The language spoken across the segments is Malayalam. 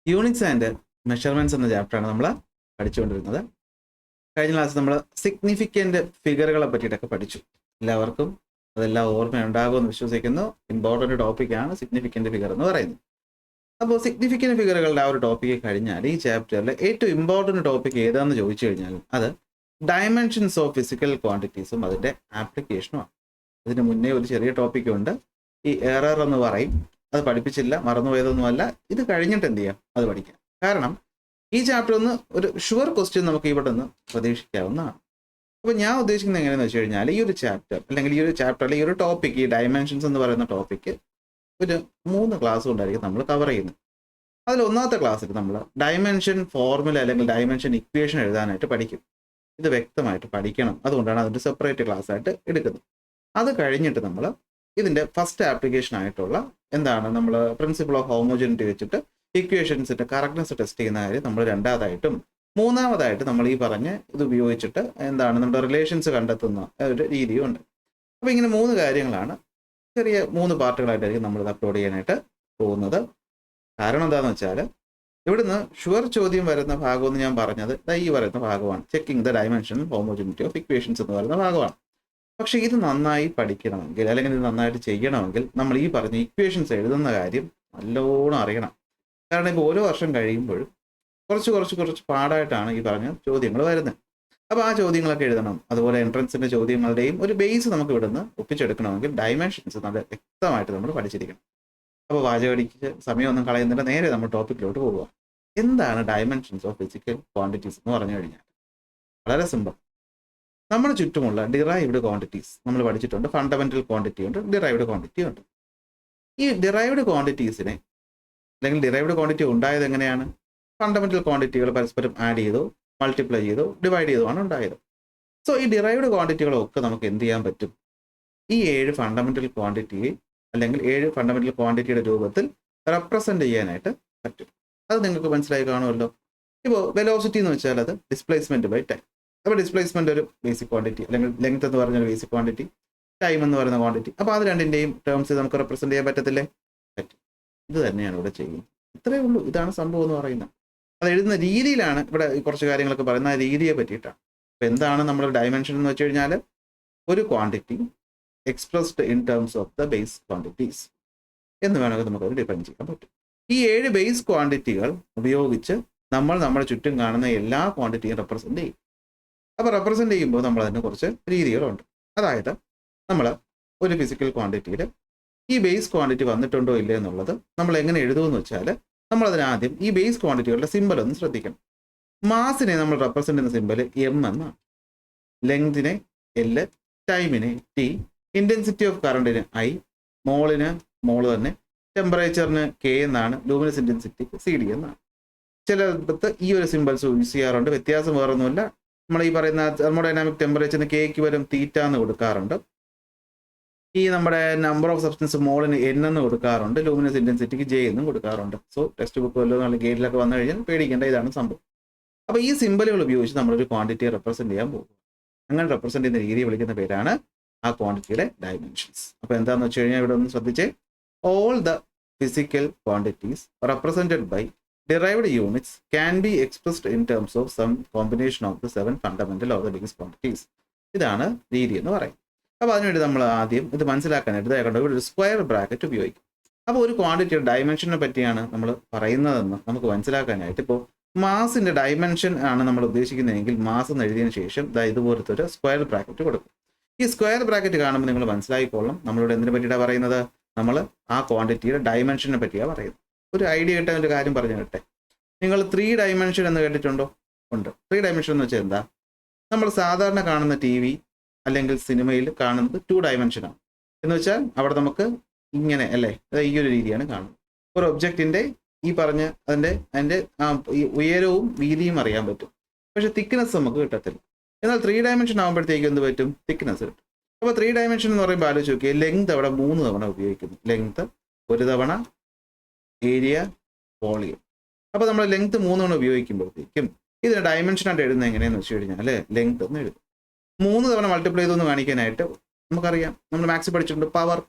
യൂണിറ്റ്സ് ആൻഡ് മെഷർമെന്റ്സ് എന്ന ചാപ്റ്ററാണ് നമ്മൾ പഠിച്ചുകൊണ്ടിരുന്നത്. കഴിഞ്ഞ ക്ലാസ് നമ്മൾ സിഗ്നിഫിക്കൻ്റ് ഫിഗറുകളെ പറ്റിയിട്ടൊക്കെ പഠിച്ചു. എല്ലാവർക്കും അതെല്ലാം ഓർമ്മയുണ്ടാകുമെന്ന് വിശ്വസിക്കുന്നു. ഇമ്പോർട്ടൻ്റ് ടോപ്പിക്കാണ് സിഗ്നിഫിക്കൻ്റ് ഫിഗർ എന്ന് പറയുന്നത്. അപ്പോൾ സിഗ്നിഫിക്കൻ്റ് ഫിഗറുകളുടെ ആ ഒരു ടോപ്പിക്ക് കഴിഞ്ഞാൽ ഈ ചാപ്റ്ററിൽ ഏറ്റവും ഇമ്പോർട്ടൻ്റ് ടോപ്പിക് ഏതാണെന്ന് ചോദിച്ചു കഴിഞ്ഞാൽ അത് ഡയമെൻഷൻസ് ഓഫ് ഫിസിക്കൽ ക്വാണ്ടിറ്റീസും അതിൻ്റെ ആപ്ലിക്കേഷനുമാണ്. ഇതിന് മുന്നേ ഒരു ചെറിയ ടോപ്പിക്കുണ്ട്, ഈ എറർ എന്ന് പറയും. അത് പഠിപ്പിച്ചില്ല, മറന്നുപോയതൊന്നുമല്ല. ഇത് കഴിഞ്ഞിട്ട് എന്ത് ചെയ്യാം, അത് പഠിക്കാം. കാരണം ഈ ചാപ്റ്റർ ഒന്ന് ഒരു ഷുവർ ക്വസ്റ്റ്യൻ നമുക്ക് ഇവിടെ നിന്ന് പ്രതീക്ഷിക്കാവുന്നതാണ്. അപ്പോൾ ഞാൻ ഉദ്ദേശിക്കുന്നത് എങ്ങനെയാണെന്ന് വെച്ച് കഴിഞ്ഞാൽ ഈ ഒരു ചാപ്റ്റർ അല്ലെങ്കിൽ ഈ ഒരു ചാപ്റ്ററിൽ ഈ ഒരു ടോപ്പിക്ക്, ഈ ഡയമെൻഷൻസ് എന്ന് പറയുന്ന ടോപ്പിക്ക് ഒരു 3 ക്ലാസ് കൊണ്ടായിരിക്കും നമ്മൾ കവർ ചെയ്യുന്നത്. അതിൽ ഒന്നാമത്തെ ക്ലാസ്സിൽ നമ്മൾ ഡയമെൻഷൻ ഫോർമുല അല്ലെങ്കിൽ ഡയമെൻഷൻ ഇക്വേഷൻ എഴുതാനായിട്ട് പഠിക്കും. ഇത് വ്യക്തമായിട്ട് പഠിക്കണം, അതുകൊണ്ടാണ് അതിൻ്റെ സെപ്പറേറ്റ് ക്ലാസ് ആയിട്ട് എടുക്കുന്നത്. അത് കഴിഞ്ഞിട്ട് നമ്മൾ ഇതിൻ്റെ ഫസ്റ്റ് ആപ്ലിക്കേഷൻ ആയിട്ടുള്ള എന്താണ്, നമ്മൾ പ്രിൻസിപ്പിൾ ഓഫ് ഹോമോജനിറ്റി വെച്ചിട്ട് ഇക്വേഷൻസിൻ്റെ കറക്റ്റ്നെസ് ടെസ്റ്റ് ചെയ്യുന്ന കാര്യം നമ്മൾ രണ്ടാമതായിട്ടും, മൂന്നാമതായിട്ട് നമ്മൾ ഈ പറഞ്ഞ് ഇത് ഉപയോഗിച്ചിട്ട് എന്താണ് നമ്മുടെ റിലേഷൻസ് കണ്ടെത്തുന്ന ഒരു രീതിയും ഉണ്ട്. അപ്പോൾ ഇങ്ങനെ 3 കാര്യങ്ങളാണ്, ചെറിയ 3 പാർട്ടുകളായിട്ടായിരിക്കും നമ്മളിത് അപ്ലോഡ് ചെയ്യാനായിട്ട് പോകുന്നത്. കാരണം എന്താണെന്ന് വെച്ചാൽ ഇവിടുന്ന് ഷുവർ ചോദ്യം വരുന്ന ഭാഗമെന്ന് ഞാൻ പറഞ്ഞത് ഈ പറയുന്ന ഭാഗമാണ്, checking the dimension homogeneity of equations എന്ന് പറയുന്ന ഭാഗമാണ്. പക്ഷേ ഇത് നന്നായി പഠിക്കണമെങ്കിൽ അല്ലെങ്കിൽ ഇത് നന്നായിട്ട് ചെയ്യണമെങ്കിൽ നമ്മൾ ഈ പറഞ്ഞ ഇക്വേഷൻസ് എഴുതുന്ന കാര്യം നല്ലോണം അറിയണം. കാരണം ഇപ്പോൾ ഓരോ വർഷം കഴിയുമ്പോഴും കുറച്ച് പാടായിട്ടാണ് ഈ പറഞ്ഞ ചോദ്യങ്ങൾ വരുന്നത്. അപ്പോൾ ആ ചോദ്യങ്ങളൊക്കെ എഴുതണം. അതുപോലെ എൻട്രൻസിൻ്റെ ചോദ്യങ്ങളുടെയും ഒരു ബേസ് നമുക്ക് ഇവിടുന്ന് ഒപ്പിച്ചെടുക്കണമെങ്കിൽ ഡയമെൻഷൻസ് നല്ല വ്യക്തമായിട്ട് നമ്മൾ പഠിച്ചിരിക്കണം. അപ്പോൾ വാചകടിക്ക് സമയമൊന്നും കളയുന്നില്ല, നേരെ നമ്മൾ ടോപ്പിക്കിലോട്ട് പോവുക. എന്താണ് ഡയമെൻഷൻസ് ഓഫ് ഫിസിക്കൽ ക്വാണ്ടിറ്റീസ് എന്ന് പറഞ്ഞു കഴിഞ്ഞാൽ വളരെ സിമ്പിൾ. നമ്മുടെ ചുറ്റുമുള്ള ഡിറൈവ്ഡ് ക്വാണ്ടിറ്റീസ് നമ്മൾ പഠിച്ചിട്ടുണ്ട്. ഫണ്ടമെന്റൽ ക്വാണ്ടിറ്റി ഉണ്ട്, ഡിറൈവ്ഡ് ക്വാണ്ടിറ്റി ഉണ്ട്. ഈ ഡിറൈവ്ഡ് ക്വാണ്ടിറ്റീസിനെ അല്ലെങ്കിൽ ഡിറൈവ്ഡ് ക്വാണ്ടിറ്റി ഉണ്ടായത് എങ്ങനെയാണ്? ഫണ്ടമെന്റൽ ക്വാണ്ടിറ്റികൾ പരസ്പരം ആഡ് ചെയ്തോ, മൾട്ടിപ്ലൈ ചെയ്തോ, ഡിവൈഡ് ചെയ്തോ ആണ് ഉണ്ടായത്. സോ ഈ ഡിറൈവ്ഡ് ക്വാണ്ടിറ്റികളൊക്കെ നമുക്ക് എന്ത് ചെയ്യാൻ പറ്റും? ഈ 7 ഫണ്ടമെന്റൽ ക്വാണ്ടിറ്റിയെ അല്ലെങ്കിൽ 7 ഫണ്ടമെന്റൽ ക്വാണ്ടിറ്റിയുടെ രൂപത്തിൽ റെപ്രസെന്റ് ചെയ്യാനായിട്ട് പറ്റും. അത് നിങ്ങൾക്ക് മനസ്സിലായി കാണുമല്ലോ. ഇപ്പോൾ വെലോസിറ്റി എന്ന് വെച്ചാൽ അത് ഡിസ്പ്ലേസ്മെന്റ് ബൈ ടൈം. അപ്പോൾ ഡിസ്പ്ലേസ്മെന്റ് ഒരു ബേസിക് ക്വാണ്ടിറ്റി, അല്ലെങ്കിൽ ലെങ്ത് എന്ന് പറഞ്ഞൊരു ബേസിക് ക്വാണ്ടിറ്റി, ടൈം എന്ന് പറയുന്ന ക്വാണ്ടിറ്റി. അപ്പോൾ അത് രണ്ടിൻ്റെയും ടേംസ് നമുക്ക് റെപ്രസെന്റ് ചെയ്യാൻ പറ്റത്തില്ലേ? പറ്റും. ഇത് തന്നെയാണ് ഇവിടെ ചെയ്യുന്നത്. ഇത്രയേ ഉള്ളൂ. ഇതാണ് സംഭവം എന്ന് പറയുന്നത്. അത് എഴുതുന്ന രീതിയിലാണ് ഇവിടെ കുറച്ച് കാര്യങ്ങളൊക്കെ പറയുന്ന ആ രീതിയെ പറ്റിയിട്ടാണ്. അപ്പോൾ എന്താണ് നമ്മുടെ ഡയമെൻഷൻ എന്ന് വെച്ച് കഴിഞ്ഞാൽ ഒരു quantity expressed in terms of the base quantities എന്ന് വേണമെങ്കിൽ നമുക്കത് ഡിഫൈൻ ചെയ്യാൻ പറ്റും. ഈ 7 ബേസ് ക്വാണ്ടിറ്റികൾ ഉപയോഗിച്ച് നമ്മൾ നമ്മുടെ ചുറ്റും കാണുന്ന എല്ലാ ക്വാണ്ടിറ്റിയും റെപ്രസെന്റ് ചെയ്യും. അപ്പോൾ റെപ്രസെന്റ് ചെയ്യുമ്പോൾ നമ്മൾ അതിന് കുറച്ച് രീതികളുണ്ട്. അതായത് നമ്മൾ ഒരു ഫിസിക്കൽ ക്വാണ്ടിറ്റിയിൽ ഈ ബേസ് ക്വാണ്ടിറ്റി വന്നിട്ടുണ്ടോ ഇല്ലേ എന്നുള്ളത് നമ്മൾ എങ്ങനെ എഴുതുമെന്ന് വെച്ചാൽ നമ്മളതിനാദ്യം ഈ ബേസ് ക്വാണ്ടിറ്റികളുടെ സിമ്പൽ ഒന്ന് ശ്രദ്ധിക്കണം. മാസിനെ നമ്മൾ റെപ്രസെന്റ് ചെയ്യുന്ന സിമ്പൽ എം എന്നാണ്, ലെങ്തിനെ എൽ, ടൈമിനെ ടി, ഇൻറ്റൻസിറ്റി ഓഫ് കറണ്ടിന് ഐ, മോളിന് മോള് തന്നെ, ടെമ്പറേച്ചറിന് കെ എന്നാണ്, ലൂമിനസ് ഇൻറ്റൻസിറ്റി സി ഡി എന്നാണ്. ചിലയിടത്ത് ഈ ഒരു സിമ്പിൾസ് യൂസ് ചെയ്യാറുണ്ട്. വ്യത്യാസം വേറൊന്നുമില്ല. നമ്മൾ ഈ പറയുന്ന തെർമോഡൈനാമിക് ടെമ്പറേച്ചറിന് കെക്ക് വരും തീറ്റ എന്ന് കൊടുക്കാറുണ്ട്. ഈ നമ്മുടെ നമ്പർ ഓഫ് സബ്സ്റ്റൻസ് മോളിന് എൻ എന്ന് കൊടുക്കാറുണ്ട്. ലൂമിനസ് ഇൻറ്റൻസിറ്റിക്ക് ജെ എന്നും കൊടുക്കാറുണ്ട്. സോ ടെക്സ്റ്റ് ബുക്ക് വല്ലതും അല്ലെങ്കിൽ ഗൈഡിലൊക്കെ വന്നു കഴിഞ്ഞാൽ പേടിക്കേണ്ട, ഇതാണ് സംഭവം. അപ്പോൾ ഈ സിമ്പലുകൾ ഉപയോഗിച്ച് നമ്മളൊരു ക്വാണ്ടിറ്റിയെ റെപ്രസെന്റ് ചെയ്യാൻ പോകും. അങ്ങനെ റെപ്രസെന്റ് ചെയ്യുന്ന രീതിയെ വിളിക്കുന്ന പേരാണ് ആ ക്വാണ്ടിറ്റിയുടെ ഡയമെൻഷൻസ്. അപ്പോൾ എന്താണെന്ന് വെച്ച് കഴിഞ്ഞാൽ ഇവിടെ ഒന്ന് ശ്രദ്ധിച്ചേ. All the physical quantities represented by derived units can be expressed in terms of some combination of the 7 fundamental or the base quantities. ഇതാണ് രീതി എന്ന് പറയും. അപ്പോൾ അതിനുവേണ്ടി നമ്മൾ ആദ്യം ഇത് മനസ്സിലാക്കാനായിട്ട് ഇവിടെ ഒരു സ്ക്വയർ ബ്രാക്കറ്റ് ഉപയോഗിക്കും. അപ്പോൾ ഒരു ക്വാണ്ടിറ്റിയുടെ ഡയമെൻഷനെ പറ്റിയാണ് നമ്മൾ പറയുന്നതെന്ന് നമുക്ക് മനസ്സിലാക്കാനായിട്ട് ഇപ്പോൾ മാസിൻ്റെ ഡയമെൻഷൻ ആണ് നമ്മൾ ഉദ്ദേശിക്കുന്നതെങ്കിൽ മാസ് എന്ന് എഴുതിയതിന് ശേഷം ഇതുപോലത്തെ ഒരു സ്ക്വയർ ബ്രാക്കറ്റ് കൊടുക്കും. ഈ സ്ക്വയർ ബ്രാക്കറ്റ് കാണുമ്പോൾ നിങ്ങൾ മനസ്സിലാക്കിക്കോളണം നമ്മളിവിടെ എന്തിനെ പറ്റിയിട്ടാണ് പറയുന്നത്? നമ്മൾ ആ ക്വാണ്ടിറ്റിയുടെ ഡയമെൻഷനെ പറ്റിയാണ് പറയുന്നത്. ഒരു ഐഡിയ കിട്ടാൻ ഒരു കാര്യം പറഞ്ഞു കേട്ടെ. നിങ്ങൾ 3 ഡയമെൻഷൻ എന്ന് കേട്ടിട്ടുണ്ടോ? ഉണ്ട്. 3 ഡയമെൻഷൻ എന്ന് വെച്ചാൽ എന്താ? നമ്മൾ സാധാരണ കാണുന്ന TV അല്ലെങ്കിൽ സിനിമയിൽ കാണുന്നത് 2 ഡയമെൻഷനാണ്. എന്ന് വെച്ചാൽ അവിടെ നമുക്ക് ഇങ്ങനെ അല്ലേ, ഈ ഒരു രീതിയാണ് കാണുന്നത്. ഒരു ഒബ്ജക്റ്റിൻ്റെ ഈ പറഞ്ഞ അതിൻ്റെ ഈ ഉയരവും വീതിയും അറിയാൻ പറ്റും. പക്ഷെ തിക്നെസ് നമുക്ക് കിട്ടത്തില്ല. എന്നാൽ 3 ഡയമെൻഷൻ ആകുമ്പോഴത്തേക്കും എന്ത് പറ്റും? തിക്നെസ് കിട്ടും. അപ്പോൾ 3 ഡയമെൻഷൻ എന്ന് പറയുമ്പോൾ ആലോചിച്ച് നോക്കിയാൽ ലെങ്ത് അവിടെ 3 തവണ ഉപയോഗിക്കുന്നു. ലെങ്ത് ഒരു തവണ, ഏരിയ, വോളിയം. അപ്പോൾ നമ്മൾ ലെങ്ത് 3 തവണ ഉപയോഗിക്കുമ്പോഴത്തേക്കും ഇതിന് ഡയമെൻഷനായിട്ട് എഴുതുന്നത് എങ്ങനെയാണെന്ന് വെച്ച് കഴിഞ്ഞാൽ ലെങ്ത് എന്ന് എഴുതും. 3 തവണ മൾട്ടിപ്ലൈ ചെയ്തൊന്ന് കാണിക്കാനായിട്ട് നമുക്കറിയാം, നമ്മൾ മാത്സ് പഠിച്ചിട്ടുണ്ട്, പവർ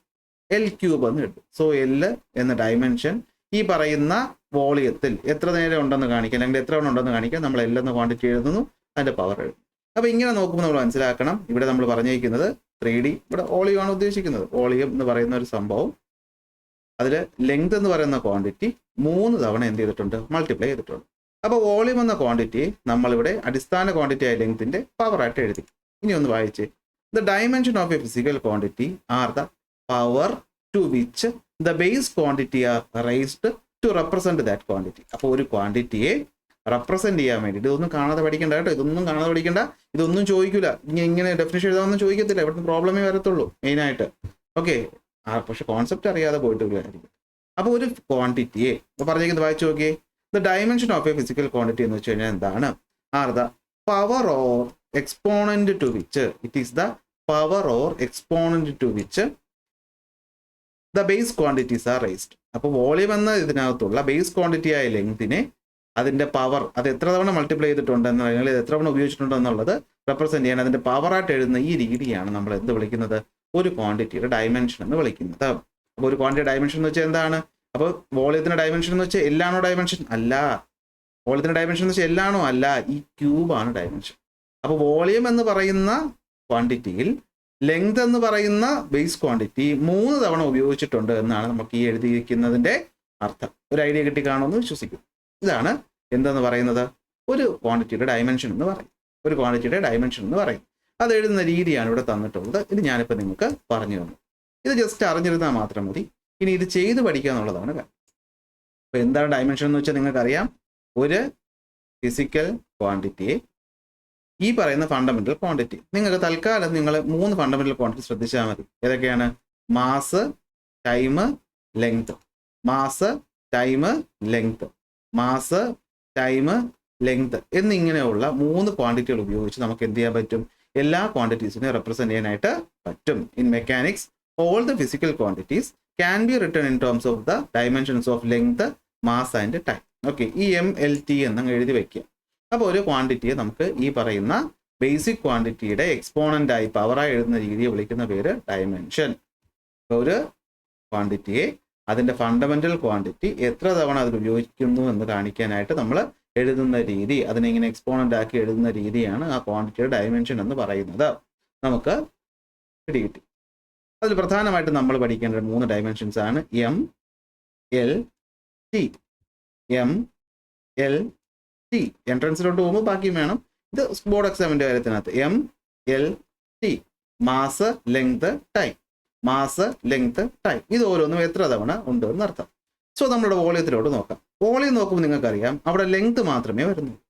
L³ എന്ന് എഴുതും. സോ L എന്ന ഡയമെൻഷൻ ഈ പറയുന്ന വോളിയത്തിൽ എത്ര നേരം ഉണ്ടെന്ന് കാണിക്കാൻ, അല്ലെങ്കിൽ എത്ര എണ്ണം ഉണ്ടെന്ന് കാണിക്കാൻ നമ്മൾ L എന്ന ക്വാണ്ടിറ്റി എഴുതുന്നു, അതിന്റെ പവർ എഴുതുന്നു. അപ്പൊ ഇങ്ങനെ നോക്കുമ്പോൾ നമ്മൾ മനസ്സിലാക്കണം, ഇവിടെ നമ്മൾ പറഞ്ഞിരിക്കുന്നത് 3D, ഇവിടെ വോളിയം ആണ് ഉദ്ദേശിക്കുന്നത്. വോളിയം എന്ന് പറയുന്ന ഒരു സംഭവം, അതിൽ ലെങ്ത് എന്ന് പറയുന്ന ക്വാണ്ടിറ്റി 3 തവണ എന്ത് ചെയ്തിട്ടുണ്ട്, മൾട്ടിപ്ലൈ ചെയ്തിട്ടുണ്ട്. അപ്പോൾ വോളിയം എന്ന ക്വാണ്ടിറ്റിയെ നമ്മളിവിടെ അടിസ്ഥാന ക്വാണ്ടിറ്റി ആയ ലെങ്തിന്റെ പവറായിട്ട് എഴുതി. ഇനി ഒന്ന് വായിച്ച്, the dimension of a physical quantity are the power to which the base quantity are raised to represent that quantity. അപ്പോൾ ഒരു ക്വാണ്ടിറ്റിയെ റെപ്രസെന്റ് ചെയ്യാൻ വേണ്ടിയിട്ട്, ഇതൊന്നും കാണാതെ പഠിക്കണ്ട കേട്ടോ, ഇതൊന്നും കാണാതെ പഠിക്കണ്ട, ഇതൊന്നും ചോദിക്കില്ല, ഇങ്ങനെ ഡെഫിനിഷൻ എഴുതാമെന്നും ചോദിക്കത്തില്ല, ഇവിടുത്തെ പ്രോബ്ലമേ വരത്തുള്ളൂ മെയിനായിട്ട്. ഓക്കെ, പക്ഷെ കോൺസെപ്റ്റ് അറിയാതെ പോയിട്ട് വരികയായിരിക്കും. അപ്പോൾ ഒരു ക്വാണ്ടിറ്റിയെ പറഞ്ഞിരിക്കുന്നത് വായിച്ചു നോക്കിയേ, the dimension of a physical quantity എന്ന് വെച്ച് കഴിഞ്ഞാൽ എന്താണ്, are the power or exponent to which, it is the power or exponent to which the base quantities are raised. അപ്പോൾ വോളിയം എന്ന ഇതിനകത്തുള്ള ബേസ് ക്വാണ്ടിറ്റി ആയ ലെങ്തിനെ അതിന്റെ പവർ, അത് എത്ര തവണ മൾട്ടിപ്ലൈ ചെയ്തിട്ടുണ്ടെന്ന്, അല്ലെങ്കിൽ എത്ര തവണ ഉപയോഗിച്ചിട്ടുണ്ടോ എന്നുള്ളത് റെപ്രസെന്റ് ചെയ്യാൻ അതിന്റെ പവറായിട്ട് എഴുതുന്ന ഈ രീതിയാണ് നമ്മൾ എന്ത് വിളിക്കുന്നത്, ഒരു ക്വാണ്ടിറ്റിയുടെ ഡയമെൻഷൻ എന്ന് വിളിക്കുന്നത്. അപ്പോൾ ഒരു ക്വാണ്ടിറ്റി ഡയമെൻഷൻ എന്ന് വെച്ചാൽ എന്താണ്, അപ്പോൾ വോളിയത്തിന്റെ ഡയമെൻഷൻ എന്ന് വെച്ചാൽ എല്ലാണോ ഡയമെൻഷൻ? അല്ല. വോളിയത്തിന്റെ ഡയമെൻഷൻ എന്ന് വെച്ചാൽ എല്ലാണോ? അല്ല, ഈ ക്യൂബാണ് ഡയമെൻഷൻ. അപ്പോൾ വോളിയം എന്ന് പറയുന്ന ക്വാണ്ടിറ്റിയിൽ ലെങ്ത് എന്ന് പറയുന്ന ബേസ് ക്വാണ്ടിറ്റി 3 തവണ ഉപയോഗിച്ചിട്ടുണ്ട് എന്നാണ് നമുക്ക് ഈ എഴുതിയിരിക്കുന്നതിന്റെ അർത്ഥം. ഒരു ഐഡിയ കിട്ടി കാണുമെന്ന് വിശ്വസിക്കുന്നു. ഇതാണ് എന്തെന്ന് പറയുന്നത്, ഒരു ക്വാണ്ടിറ്റിയുടെ ഡയമെൻഷൻ എന്ന് പറയും. ഒരു ക്വാണ്ടിറ്റിയുടെ ഡയമെൻഷൻ എന്ന് പറയും. അത് എഴുതുന്ന രീതിയാണ് ഇവിടെ തന്നിട്ടുള്ളത്. ഇത് ഞാനിപ്പോൾ നിങ്ങൾക്ക് പറഞ്ഞു തന്നു. ഇത് ജസ്റ്റ് അറിഞ്ഞിരുന്നാൽ മാത്രം മതി. ഇനി ഇത് ചെയ്ത് പഠിക്കുക എന്നുള്ളതാണ് കാര്യം. അപ്പോൾ എന്താണ് ഡയമെൻഷൻ എന്ന് വെച്ചാൽ നിങ്ങൾക്കറിയാം, ഒരു ഫിസിക്കൽ ക്വാണ്ടിറ്റിയെ ഈ പറയുന്ന ഫണ്ടമെന്റൽ ക്വാണ്ടിറ്റി, നിങ്ങൾക്ക് തൽക്കാലം നിങ്ങൾ 3 ഫണ്ടമെന്റൽ ക്വാണ്ടിറ്റി ശ്രദ്ധിച്ചാൽ മതി. ഏതൊക്കെയാണ്? Mass, time, length. Mass, time, length. Mass, time, length എന്നിങ്ങനെയുള്ള 3 ക്വാണ്ടിറ്റികൾ ഉപയോഗിച്ച് നമുക്ക് എന്ത് ചെയ്യാൻ പറ്റും, എല്ലാ ക്വാണ്ടിറ്റീസിനെ റെപ്രസെന്റ് ചെയ്യാനായിട്ട് പറ്റും. In mechanics all the physical quantities can be written in terms of the dimensions of length, mass and time. Okay, ഈ MLT എന്നങ്ങ് എഴുതി വെക്കുക. അപ്പോൾ ഒരു ക്വാണ്ടിറ്റിയെ നമുക്ക് ഈ പറയുന്ന ബേസിക് ക്വാണ്ടിറ്റിയുടെ എക്സ്പോണന്റ് ആയി പവറായി എഴുതുന്ന രീതിയെ വിളിക്കുന്ന പേര് ഡയമെൻഷൻ. ഒരു ക്വാണ്ടിറ്റിയെ അതിന്റെ ഫണ്ടമെന്റൽ ക്വാണ്ടിറ്റി എത്ര തവണ അതിൽ ഉപയോഗിക്കുന്നു എന്ന് കാണിക്കാനായിട്ട് നമ്മൾ എഴുതുന്ന രീതി, അതിനെ ഇങ്ങനെ എക്സ്പോണന്റ് ആക്കി എഴുതുന്ന രീതിയാണ് ആ ക്വാണ്ടിറ്റിയുടെ ഡയമെൻഷൻ എന്ന് പറയുന്നത്. നമുക്ക് പിടികിട്ടി. അതിൽ പ്രധാനമായിട്ട് നമ്മൾ പഠിക്കേണ്ട 3 ഡയമെൻഷൻസ് ആണ് M, L, T. M, L, T. എൻട്രൻസിലോട്ട് പോകുമ്പോൾ ബാക്കിയും വേണം. ഇത് ബോർഡ് എക്സാമിന്റെ കാര്യത്തിനകത്ത് M, L, T. Mass, length, time. Mass, length, time. ഇത് ഓരോന്നും എത്ര തവണ ഉണ്ട് എന്നർത്ഥം. സോ നമ്മുടെ വോളിയത്തിലോട്ട് നോക്കാം. വോളിയം നോക്കുമ്പോൾ നിങ്ങൾക്കറിയാം അവിടെ ലെങ്ത് മാത്രമേ വരുന്നുള്ളൂ.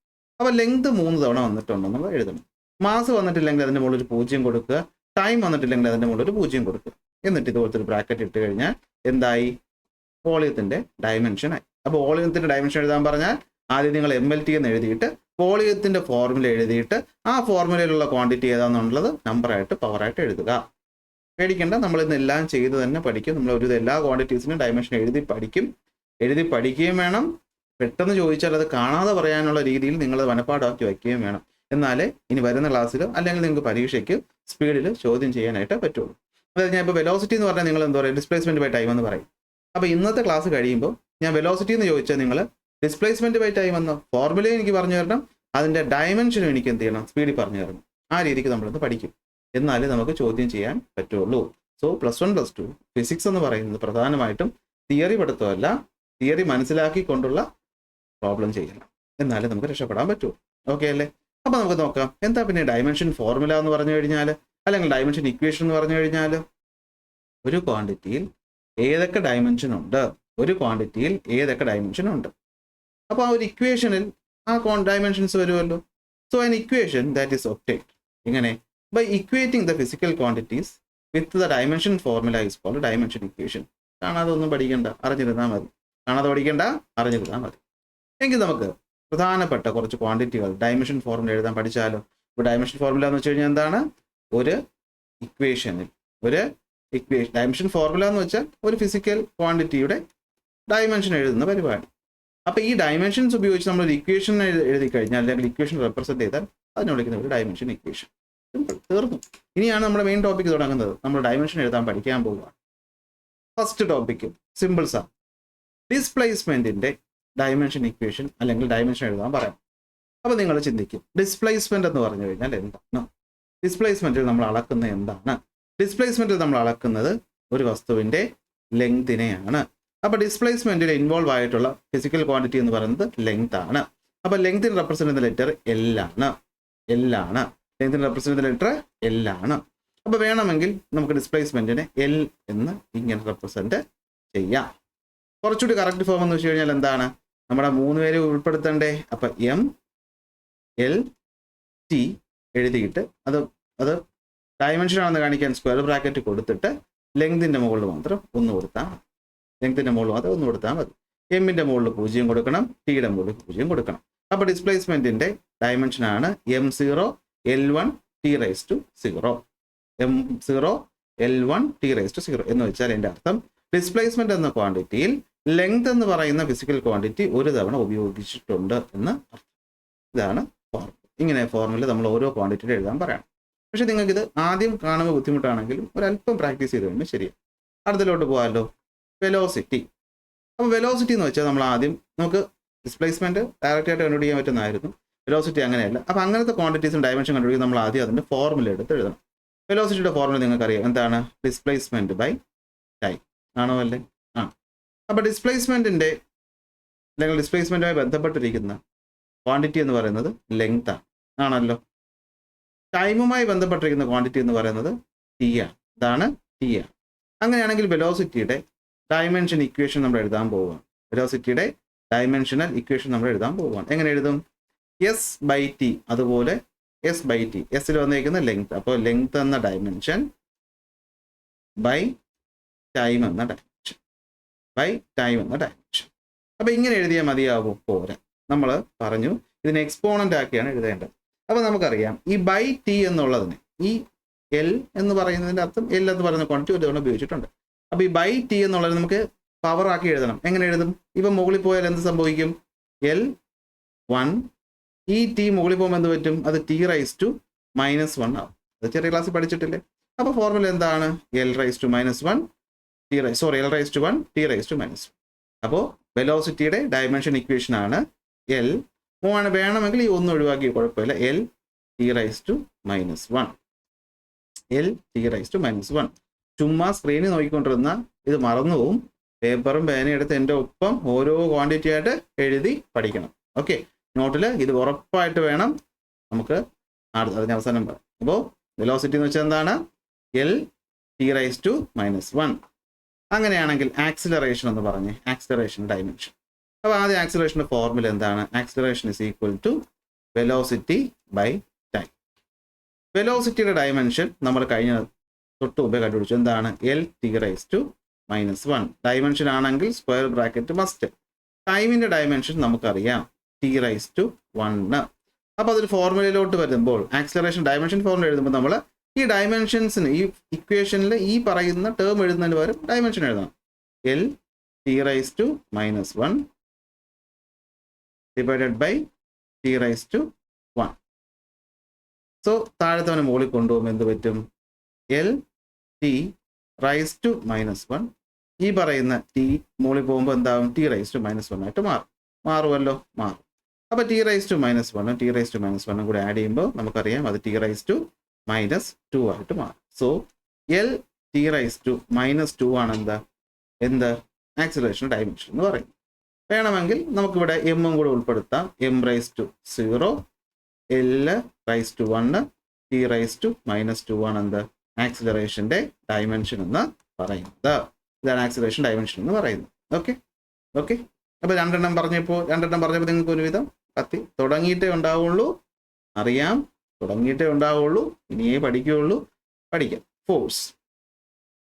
അപ്പോൾ ലെങ്ത് 3 തവണ വന്നിട്ടുണ്ടെന്ന് എഴുതണം. മാസ് വന്നിട്ടില്ലെങ്കിൽ അതിൻ്റെ മുകളിൽ ഒരു 0 കൊടുക്കുക. ടൈം വന്നിട്ടില്ലെങ്കിൽ അതിൻ്റെ മുകളിൽ ഒരു 0 കൊടുക്കുക. എന്നിട്ട് ഇതുപോലത്തെ ഒരു ബ്രാക്കറ്റ് ഇട്ട് കഴിഞ്ഞാൽ എന്തായി? വോളിയത്തിന്റെ ഡയമെൻഷൻ ആയി. അപ്പോൾ വോളിയത്തിന്റെ ഡയമെൻഷൻ എഴുതാൻ പറഞ്ഞാൽ ആദ്യം നിങ്ങൾ MLT എന്ന് എഴുതിയിട്ട് വോളിയത്തിന്റെ ഫോർമുല എഴുതിയിട്ട് ആ ഫോർമുലയിലുള്ള ക്വാണ്ടിറ്റി ഏതാണെന്നുള്ളത് നമ്പറായിട്ട് പവറായിട്ട് എഴുതുക. പേടിക്കേണ്ട, നമ്മൾ ഇന്നെല്ലാം ചെയ്ത് തന്നെ പഠിക്കും. നമ്മൾ ഒരു എല്ലാ ക്വാണ്ടിറ്റീസിനും ഡയമെൻഷൻ എഴുതി പഠിക്കുകയും വേണം. പെട്ടെന്ന് ചോദിച്ചാൽ അത് കാണാതെ പറയാനുള്ള രീതിയിൽ നിങ്ങൾ മനപ്പാടാക്കി വയ്ക്കുകയും വേണം. എന്നാലേ ഇനി വരുന്ന ക്ലാസ്സിലോ അല്ലെങ്കിൽ നിങ്ങൾക്ക് പരീക്ഷയ്ക്ക് സ്പീഡിൽ ചോദ്യം ചെയ്യാനായിട്ട് പറ്റുള്ളൂ. അതായത് ഞാൻ ഇപ്പോൾ വെലോസിറ്റി എന്ന് പറഞ്ഞാൽ നിങ്ങൾ എന്താ പറയുക, ഡിസ്പ്ലേസ്മെന്റ് ബൈ ടൈം എന്ന് പറയും. അപ്പോൾ ഇന്നത്തെ ക്ലാസ് കഴിയുമ്പോൾ ഞാൻ വെലോസിറ്റി എന്ന് ചോദിച്ചാൽ നിങ്ങൾ ഡിസ്പ്ലേസ്മെന്റ് ബൈ ടൈം എന്ന ഫോർമുലയും എനിക്ക് പറഞ്ഞു തരണം, അതിൻ്റെ ഡയമെൻഷനും എനിക്ക് എന്ത് ചെയ്യണം, സ്പീഡിൽ പറഞ്ഞു തരണം. ആ രീതിക്ക് നമ്മളിന്ന് പഠിക്കും. എന്നാലേ നമുക്ക് ചോദ്യം ചെയ്യാൻ പറ്റുള്ളൂ. സോ +1 +2 ഫിസിക്സ് എന്ന് പറയുന്നത് പ്രധാനമായിട്ടും തിയറി പഠിത്തമല്ല, തിയറി മനസ്സിലാക്കിക്കൊണ്ടുള്ള പ്രോബ്ലം ചെയ്യണം. എന്നാലേ നമുക്ക് രക്ഷപ്പെടാൻ പറ്റുള്ളൂ. ഓക്കെ അല്ലേ? അപ്പോൾ നമുക്ക് നോക്കാം എന്താ പിന്നെ ഡയമെൻഷൻ ഫോർമുല എന്ന് പറഞ്ഞു കഴിഞ്ഞാൽ, അല്ലെങ്കിൽ ഡയമെൻഷൻ ഇക്വേഷൻ എന്ന് പറഞ്ഞു കഴിഞ്ഞാൽ, ഒരു ക്വാണ്ടിറ്റിയിൽ ഏതൊക്കെ ഡയമെൻഷൻ ഉണ്ട്, ഒരു ക്വാണ്ടിറ്റിയിൽ ഏതൊക്കെ ഡയമെൻഷൻ ഉണ്ട്. അപ്പോൾ ആ ഒരു ഇക്വേഷനിൽ ആ ഡയമെൻഷൻസ് വരുമല്ലോ. So an equation that is obtained ഇങ്ങനെ by equating the physical quantities with the dimension formula is called dimension equation. കാണാതെ ഒന്നും പഠിക്കണ്ട, അറിഞ്ഞിരുന്നാൽ മതി. കാണാതെ പഠിക്കണ്ട, അറിഞ്ഞിരുന്നാൽ മതി. എങ്കിൽ നമുക്ക് പ്രധാനപ്പെട്ട കുറച്ച് ക്വാണ്ടിറ്റികൾ ഡയമെൻഷൻ ഫോർമുല എഴുതാൻ പഠിച്ചാലോ. ഇപ്പോൾ ഡയമെൻഷൻ ഫോർമുല എന്ന് വെച്ച് കഴിഞ്ഞാൽ എന്താണ്? ഒരു ഇക്വേഷനിൽ ഡയമെൻഷൻ ഫോർമുല എന്ന് വെച്ചാൽ ഒരു ഫിസിക്കൽ ക്വാണ്ടിറ്റിയുടെ ഡയമെൻഷൻ എഴുതുന്ന പരിപാടി. അപ്പോൾ ഈ ഡയമെൻഷൻസ് ഉപയോഗിച്ച് നമ്മൾ ഒരു ഇക്വേഷൻ എഴുതി കഴിഞ്ഞാൽ, അല്ലെങ്കിൽ ഇക്വേഷൻ റെപ്രസെന്റ് ചെയ്താൽ അതിനെ വിളിക്കുന്ന ഒരു ഡയമെൻഷൻ ഇക്വേഷൻ. സിമ്പിൾ, തീർന്നു. ഇനിയാണ് നമ്മുടെ മെയിൻ ടോപ്പിക് തുടങ്ങുന്നത്. നമ്മൾ ഡയമെൻഷൻ എഴുതാൻ പഠിക്കാൻ പോവുകയാണ്. ഫസ്റ്റ് ടോപ്പിക്ക് സിമ്പിൾസാണ്. ഡിസ്പ്ലേസ്മെന്റിന്റെ ഡയമെൻഷൻ ഇക്വേഷൻ അല്ലെങ്കിൽ ഡയമെൻഷൻ എഴുതാൻ പറയാം. അപ്പോൾ നിങ്ങൾ ചിന്തിക്കും, ഡിസ്പ്ലേസ്മെന്റ് എന്ന് പറഞ്ഞു കഴിഞ്ഞാൽ എന്താണ്? ഡിസ്പ്ലേസ്മെന്റിൽ നമ്മൾ അളക്കുന്നത് എന്താണ്? ഡിസ്പ്ലേസ്മെന്റിൽ നമ്മൾ അളക്കുന്നത് ഒരു വസ്തുവിന്റെ ലെങ്തിനെയാണ്. അപ്പോൾ ഡിസ്പ്ലേസ്മെന്റിൽ ഇൻവോൾവ് ആയിട്ടുള്ള ഫിസിക്കൽ ക്വാണ്ടിറ്റി എന്ന് പറയുന്നത് ലെങ്ത് ആണ്. അപ്പോൾ ലെങ്തിന് റെപ്രസെന്റ് ചെയ്യുന്ന ലെറ്റർ എൽ ആണ്. ലെങ്തിന് റെപ്രസെന്റ് ചെയ്യുന്ന ലെറ്റർ എൽ ആണ്. അപ്പോൾ വേണമെങ്കിൽ നമുക്ക് ഡിസ്പ്ലേസ്മെന്റിനെ എൽ എന്ന് ഇങ്ങനെ റെപ്രസെന്റ് ചെയ്യാം. കുറച്ചുകൂടി കറക്റ്റ് ഫോം എന്ന് വെച്ച് കഴിഞ്ഞാൽ എന്താണ്? നമ്മുടെ 3 പേരെ ഉൾപ്പെടുത്തണ്ടേ? അപ്പം എം എൽ ടി എഴുതിയിട്ട് അത് ഡയമെൻഷൻ ആണെന്ന് കാണിക്കാൻ സ്ക്വയർ ബ്രാക്കറ്റ് കൊടുത്തിട്ട് ലെങ്തിൻ്റെ മുകളിൽ മാത്രം 1 കൊടുത്താൽ മതി. ലെങ്തിൻ്റെ മുകളിൽ മാത്രം 1 കൊടുത്താൽ മതി. എമ്മിൻ്റെ മുകളിൽ 0 കൊടുക്കണം, ടിയുടെ മുകളിൽ 0 കൊടുക്കണം. അപ്പോൾ ഡിസ്പ്ലേസ്മെന്റിന്റെ ഡയമെൻഷൻ ആണ് M0 L1 T⁻0. M0 L1 T⁻0 എന്ന് വെച്ചാൽ എൻ്റെ അർത്ഥം ഡിസ്പ്ലേസ്മെന്റ് എന്ന ക്വാണ്ടിറ്റിയിൽ ലെങ്ത് എന്ന് പറയുന്ന ഫിസിക്കൽ ക്വാണ്ടിറ്റി ഒരു തവണ ഉപയോഗിച്ചിട്ടുണ്ട് എന്ന് അർത്ഥം. ഇതാണ് ഫോർമുല. ഇങ്ങനെ ഫോർമുല നമ്മൾ ഓരോ ക്വാണ്ടിറ്റിയിൽ എഴുതാൻ പറയണം. പക്ഷെ നിങ്ങൾക്ക് ഇത് ആദ്യം കാണുമ്പോൾ ബുദ്ധിമുട്ടാണെങ്കിലും ഒരല്പം പ്രാക്ടീസ് ചെയ്ത് കഴിഞ്ഞാൽ ശരിയാണ്. അടുത്തിലോട്ട് പോകാമല്ലോ. വെലോസിറ്റി. അപ്പോൾ വെലോസിറ്റി എന്ന് വെച്ചാൽ നമ്മൾ ആദ്യം നമുക്ക് ഡിസ്പ്ലേസ്മെന്റ് ഡയറക്റ്റ് ആയിട്ട് കണ്ടുപിടിക്കാൻ പറ്റുന്നതായിരുന്നു. വെലോസിറ്റി അങ്ങനെയല്ല. അപ്പോൾ അങ്ങനത്തെ ക്വാണ്ടിറ്റീസും ഡയമെൻഷൻ കണ്ടുപിടിക്കാൻ നമ്മൾ ആദ്യം അതിൻ്റെ ഫോർമുല എടുത്ത് എഴുതണം. വെലോസിറ്റിയുടെ ഫോർമുല നിങ്ങൾക്കറിയാം. എന്താണ്? ഡിസ്പ്ലേസ്മെന്റ് ബൈ ടൈം ആണോ അല്ലേ? ആ. അപ്പോൾ ഡിസ്പ്ലേസ്മെന്റിന്റെ അല്ലെങ്കിൽ ഡിസ്പ്ലേസ്മെന്റുമായി ബന്ധപ്പെട്ടിരിക്കുന്ന ക്വാണ്ടിറ്റി എന്ന് പറയുന്നത് ലെങ്ത് ആണ്, ആണല്ലോ. ടൈമുമായി ബന്ധപ്പെട്ടിരിക്കുന്ന ക്വാണ്ടിറ്റി എന്ന് പറയുന്നത് ടി ആണ്. ഇതാണ് ടി ആണ്. അങ്ങനെയാണെങ്കിൽ വെലോസിറ്റിയുടെ ഡയമെൻഷൻ ഇക്വേഷൻ നമ്മൾ എഴുതാൻ പോവുകയാണ്. വെലോസിറ്റിയുടെ ഡയമെൻഷണൽ ഇക്വേഷൻ നമ്മൾ എഴുതാൻ പോവുകയാണ്. എങ്ങനെ എഴുതും? എസ് ബൈ ടി, അതുപോലെ എസ് ബൈ ടി, എസിൽ വന്നിരിക്കുന്ന ലെങ്ത്. അപ്പോൾ ലെങ്ത് എന്ന ഡയമെൻഷൻ ബൈ ടൈം എന്ന ഡയമെൻഷൻ, അപ്പോൾ ഇങ്ങനെ എഴുതിയാൽ മതിയാവും? പോരാ. നമ്മൾ പറഞ്ഞു ഇതിനെ എക്സ്പോണന്റ് ആക്കിയാണ് എഴുതേണ്ടത്. അപ്പോൾ നമുക്കറിയാം ഈ ബൈ ടി എന്നുള്ളതിന് ഈ എൽ എന്ന് പറയുന്നതിൻ്റെ അർത്ഥം എൽ എന്ന് പറയുന്ന ക്വാണ്ടിറ്റി ഒരു തവണ ഉപയോഗിച്ചിട്ടുണ്ട്. അപ്പോൾ ഈ ബൈ ടി എന്നുള്ളത് നമുക്ക് പവർ ആക്കി എഴുതണം. എങ്ങനെ എഴുതും? ഇപ്പം മുകളിൽ പോയാൽ എന്ത് സംഭവിക്കും? L1 ഈ ടി മുകളിൽ പോകുമ്പോൾ എന്ത് പറ്റും? അത് T⁻⁻1 ആവും. അത് ചെറിയ ക്ലാസ്സിൽ പഠിച്ചിട്ടില്ലേ? അപ്പോൾ ഫോർമുല എന്താണ്? L⁻⁻1 T⁻1 അപ്പോൾ വെലോസിറ്റിയുടെ ഡയമെൻഷൻ ഇക്വേഷൻ ആണ് എൽ. വേണമെങ്കിൽ ഈ 1 ഒഴിവാക്കി കുഴപ്പമില്ല. L⁻⁻1. ചുമ്മാ സ്ക്രീനിൽ നോക്കിക്കൊണ്ടിരുന്ന ഇത് മറന്നു പോവും. പേപ്പറും പേനയും എടുത്ത് എൻ്റെ ഒപ്പം ഓരോ ക്വാണ്ടിറ്റി ആയിട്ട് എഴുതി പഠിക്കണം. ഓക്കെ, നോട്ടിൽ ഇത് ഉറപ്പായിട്ട് വേണം. നമുക്ക് അതിന് അവസാനം പറയാം. അപ്പോൾ വെലോസിറ്റി എന്ന് വെച്ചാൽ എന്താണ്? L⁻⁻1. അങ്ങനെയാണെങ്കിൽ ആക്സിലറേഷൻ എന്ന് പറഞ്ഞ്, ആക്സിലറേഷൻ ഡയമെൻഷൻ. അപ്പോൾ ആദ്യം ആക്സിലറേഷൻ്റെ ഫോർമുല എന്താണ്? Acceleration is equal to velocity by time. വെലോസിറ്റിയുടെ ഡയമെൻഷൻ നമ്മൾ കഴിഞ്ഞ തൊട്ട് മുമ്പേ കണ്ടുപിടിച്ചു. എന്താണ്? L⁻⁻1. ഡയമെൻഷൻ ആണെങ്കിൽ സ്ക്വയർ ബ്രാക്കറ്റ് മസ്റ്റ്. ടൈമിൻ്റെ ഡയമെൻഷൻ നമുക്കറിയാം T⁻1. അപ്പോൾ അതൊരു ഫോർമുലയിലോട്ട് വരുമ്പോൾ ആക്സിലറേഷൻ ഡയമെൻഷൻ ഫോർമുല എഴുതുമ്പോൾ നമ്മൾ ഈ ഡയമെൻഷൻസിന് ഈ ഇക്വേഷനിൽ ഈ പറയുന്ന ടേം എഴുതുന്നതിന് പകരം ഡയമെൻഷൻ എഴുതണം. L⁻⁻1 divided by T⁻1. So താഴത്തവനെ മുകളിൽ കൊണ്ടുപോകുമ്പോൾ എന്ത് പറ്റും? L⁻⁻1 ഈ പറയുന്ന ടി മുകളിൽ പോകുമ്പോൾ എന്താകും? T⁻⁻1 ആയിട്ട് മാറുമല്ലോ. അപ്പോൾ T⁻⁻1 T⁻⁻1 കൂടെ ആഡ് ചെയ്യുമ്പോൾ നമുക്കറിയാം അത് T⁻⁻2 ആയിട്ട് മാറും. സോ L⁻⁻2 ആണ് എന്ത് ആക്സിലറേഷൻ ഡയമെൻഷൻ എന്ന് പറയും. വേണമെങ്കിൽ നമുക്കിവിടെ എമ്മും കൂടെ ഉൾപ്പെടുത്താം. M⁻⁻0 L⁻1 T⁻⁻2 ആണ് എന്ത് ആക്സിലറേഷന്റെ ഡയമെൻഷൻ എന്ന് പറയുന്നത്. ഇതാണ് ആക്സിലറേഷൻ ഡയമെൻഷൻ എന്ന് പറയുന്നത്. ഓക്കെ. അപ്പോൾ രണ്ടെണ്ണം പറഞ്ഞപ്പോൾ നിങ്ങൾക്ക് ഒരുവിധം കത്തി തുടങ്ങിയിട്ടേ ഉണ്ടാവുള്ളൂ. അറിയാം, തുടങ്ങിയിട്ടേ ഉണ്ടാവുള്ളൂ. ഇനിയേ പഠിക്കാം.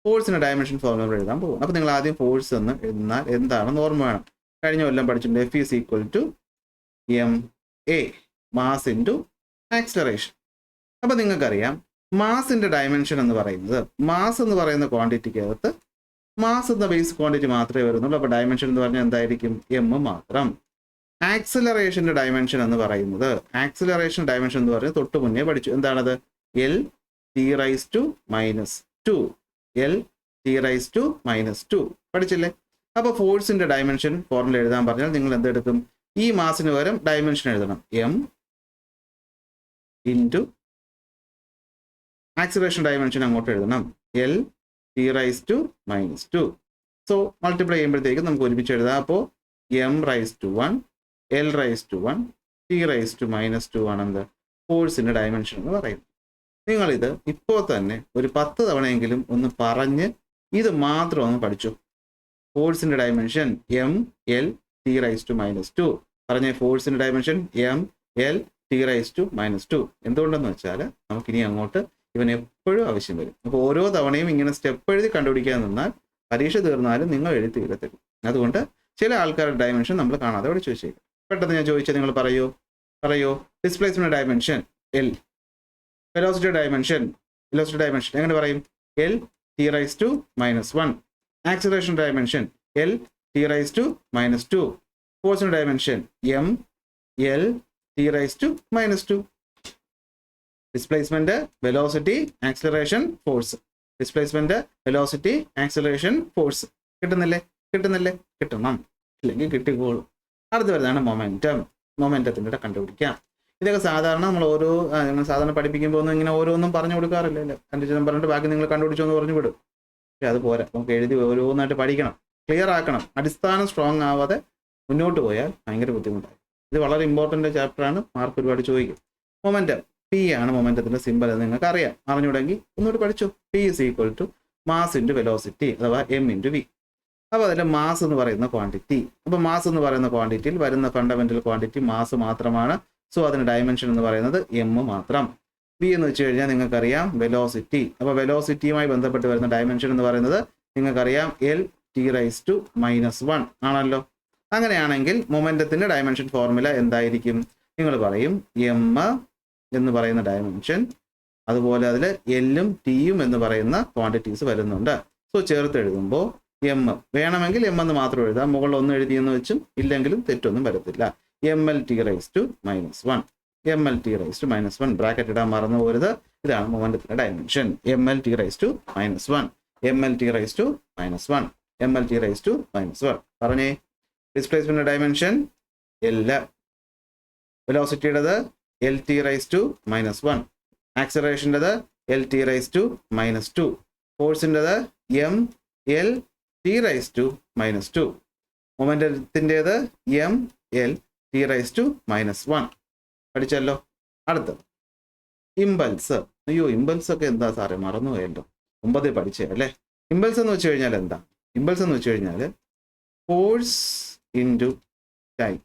ഫോഴ്സിന്റെ ഡയമെൻഷൻ ഫോർമുല എഴുതാൻ പോകും. അപ്പോൾ നിങ്ങൾ ആദ്യം ഫോഴ്സ് എന്ന് എഴുതുന്നാൽ എന്താണെന്ന് ഓർമ്മ വേണം. കഴിഞ്ഞ കൊല്ലം പഠിച്ചിട്ടുണ്ട്. F is equal to ma, mass into acceleration. അപ്പോൾ നിങ്ങൾക്കറിയാം മാസിന്റെ ഡയമെൻഷൻ എന്ന് പറയുന്നത്, മാസ് എന്ന് പറയുന്ന ക്വാണ്ടിറ്റിക്കകത്ത് മാസ് എന്ന ബേസ് ക്വാണ്ടിറ്റി മാത്രമേ വരുന്നുള്ളൂ. അപ്പോൾ ഡയമെൻഷൻ എന്ന് പറഞ്ഞാൽ എന്തായിരിക്കും? എം മാത്രം. ആക്സിലറേഷന്റെ ഡയമെൻഷൻ എന്ന് പറയുന്നത്, ആക്സിലറേഷൻ ഡയമെൻഷൻ എന്ന് പറയുന്നത് തൊട്ട് മുന്നേ പഠിച്ചു. എന്താണത്? L⁻⁻2 പഠിച്ചില്ലേ? അപ്പോൾ ഫോഴ്സിന്റെ ഡയമെൻഷൻ ഫോർമുല എഴുതാൻ പറഞ്ഞാൽ നിങ്ങൾ എന്തെടുക്കും? ഈ മാസിന് പകരം ഡയമെൻഷൻ എഴുതണം. എം ഇൻറ്റു ആക്സിലറേഷൻ ഡയമെൻഷൻ അങ്ങോട്ട് എഴുതണം. L T raise to -2. So multiply ചെയ്യുമ്പോഴത്തേക്കും നമുക്ക് ഒരുമിച്ച് എഴുതാം. അപ്പോൾ M raise to 1, L raise to 1, T raise to -2 ആണെന്ത് ഫോഴ്സിന്റെ ഡയമെൻഷൻ എന്ന് പറയുന്നത്. നിങ്ങളിത് ഇപ്പോൾ തന്നെ ഒരു 10 തവണയെങ്കിലും ഒന്ന് പറഞ്ഞ് ഇത് മാത്രം ഒന്ന് പഠിച്ചു. ഫോഴ്സിന്റെ dimension M L T raise to -2. പറഞ്ഞ ഫോഴ്സിന്റെ dimension M L T raise to -2. എന്തുകൊണ്ടെന്ന് വെച്ചാൽ നമുക്കിനി അങ്ങോട്ട് ഇവൻ എപ്പോഴും ആവശ്യം വരും. അപ്പോൾ ഓരോ തവണയും ഇങ്ങനെ സ്റ്റെപ്പ് എഴുതി കണ്ടുപിടിക്കാൻ നിന്നാൽ പരീക്ഷ തീർന്നാലും നിങ്ങൾ എഴുതി തീരത്തില്ല. അതുകൊണ്ട് ചില ആൾക്കാരുടെ ഡയമെൻഷൻ നമ്മൾ കാണാതെ പഠിച്ചു വെച്ചേക്കും. പെട്ടെന്ന് ഞാൻ ചോദിച്ചാൽ നിങ്ങൾ പറയൂ. ഡിസ്പ്ലേസ്മെന്റ് ഡയമെൻഷൻ എൽ, വെലോസിറ്റി ഡയമെൻഷൻ എങ്ങനെ പറയും? L T raise to -1. Acceleration dimension L T raise to -2. ഫോഴ്സിന്റെ dimension M L T raise to -2. Displacement, velocity, acceleration, force. Displacement, velocity, acceleration, force. കിട്ടുന്നില്ലേ? കിട്ടണം, ഇല്ലെങ്കിൽ കിട്ടിക്കോളും. അടുത്ത് വരുന്നതാണ് മൊമെന്റത്തിന്റെ കണ്ടുപിടിക്കാം. ഇതൊക്കെ സാധാരണ നമ്മൾ സാധാരണ പഠിപ്പിക്കുമ്പോൾ ഒന്നും ഇങ്ങനെ ഓരോന്നും പറഞ്ഞു കൊടുക്കാറില്ലല്ലോ. കണ്ടിട്ട് പറഞ്ഞിട്ട് ബാക്കി നിങ്ങൾ കണ്ടുപിടിച്ചോ എന്ന് പറഞ്ഞു വിടും. പക്ഷെ അത് പോരാ, നമുക്ക് എഴുതി ഓരോന്നായിട്ട് പഠിക്കണം, ക്ലിയർ ആക്കണം. അടിസ്ഥാനം സ്ട്രോങ് ആവാതെ മുന്നോട്ട് പോയാൽ ഭയങ്കര ബുദ്ധിമുട്ടായി. ഇത് വളരെ ഇമ്പോർട്ടൻ്റ് ചാപ്റ്ററാണ്, മാർക്ക് ഒരുപാട് ചോദിക്കും. മൊമെന്റം, പി ആണ് മൊമെന്റത്തിന്റെ സിമ്പൽ എന്ന് നിങ്ങൾക്ക് അറിയാം. അറിഞ്ഞുകൂടെങ്കിൽ ഒന്നുകൂടി പഠിച്ചു. P is equal to mass into velocity അഥവാ എം ഇൻറ്റു വി. അപ്പോൾ അതിൽ മാസ് എന്ന് പറയുന്ന ക്വാണ്ടിറ്റി. അപ്പോൾ മാസ് എന്ന് പറയുന്ന ക്വാണ്ടിറ്റിയിൽ വരുന്ന ഫണ്ടമെന്റൽ ക്വാണ്ടിറ്റി മാസ് മാത്രമാണ്. സോ അതിന് ഡയമെൻഷൻ എന്ന് പറയുന്നത് എം മാത്രം. വി എന്ന് വെച്ച് കഴിഞ്ഞാൽ നിങ്ങൾക്കറിയാം വെലോസിറ്റി. അപ്പോൾ വെലോസിറ്റിയുമായി ബന്ധപ്പെട്ട് വരുന്ന ഡയമെൻഷൻ എന്ന് പറയുന്നത് നിങ്ങൾക്കറിയാം എൽ ടി റൈസ് ടു -1 ആണല്ലോ. അങ്ങനെയാണെങ്കിൽ മൊമെന്റത്തിന്റെ ഡയമെൻഷൻ ഫോർമുല എന്തായിരിക്കും? നിങ്ങൾ പറയും എം എന്ന് പറയുന്ന ഡയമെൻഷൻ, അതുപോലെ അതിൽ എല്ലും ടിയും എന്ന് പറയുന്ന ക്വാണ്ടിറ്റീസ് വരുന്നുണ്ട്. സോ ചേർത്ത് എഴുതുമ്പോൾ എം വേണമെങ്കിൽ എം എന്ന് മാത്രം എഴുതാം, മുകളിൽ ഒന്ന് എഴുതിയെന്ന് വെച്ചും ഇല്ലെങ്കിലും തെറ്റൊന്നും വരത്തില്ല. M L T raise to -1, M L T raise to -1 bracket ഇടാൻ മറന്നു പോരുത്. ഇതാണ് മൊമെന്റത്തിന്റെ dimension. M L T raise to -1, M L T raise to -1, M L T raise to -1. പറഞ്ഞേ. ഡിസ്പ്ലേസ്മെന്റ് ഡയമെൻഷൻ എൽ, വെലോസിറ്റിയുടേത് എൽ ടി റൈസ് ടു -1, ആക്സിലറേഷൻ്റെത് എൽ ടി റൈസ് ടു -2, ഫോഴ്സിൻ്റെത് M L T raise to -2, മൊമെന്റത്തിൻ്റെത് M L T raise to -1. പഠിച്ചല്ലോ. അടുത്തത് ഇമ്പൾസ്. അയ്യോ, ഇമ്പൾസ് ഒക്കെ എന്താ സാറേ മറന്നുപോയല്ലോ, 9 പഠിച്ചേ അല്ലേ. ഇമ്പൾസ് എന്ന് വെച്ച് കഴിഞ്ഞാൽ എന്താ? ഇമ്പൾസ് എന്ന് വെച്ച് കഴിഞ്ഞാൽ force into time.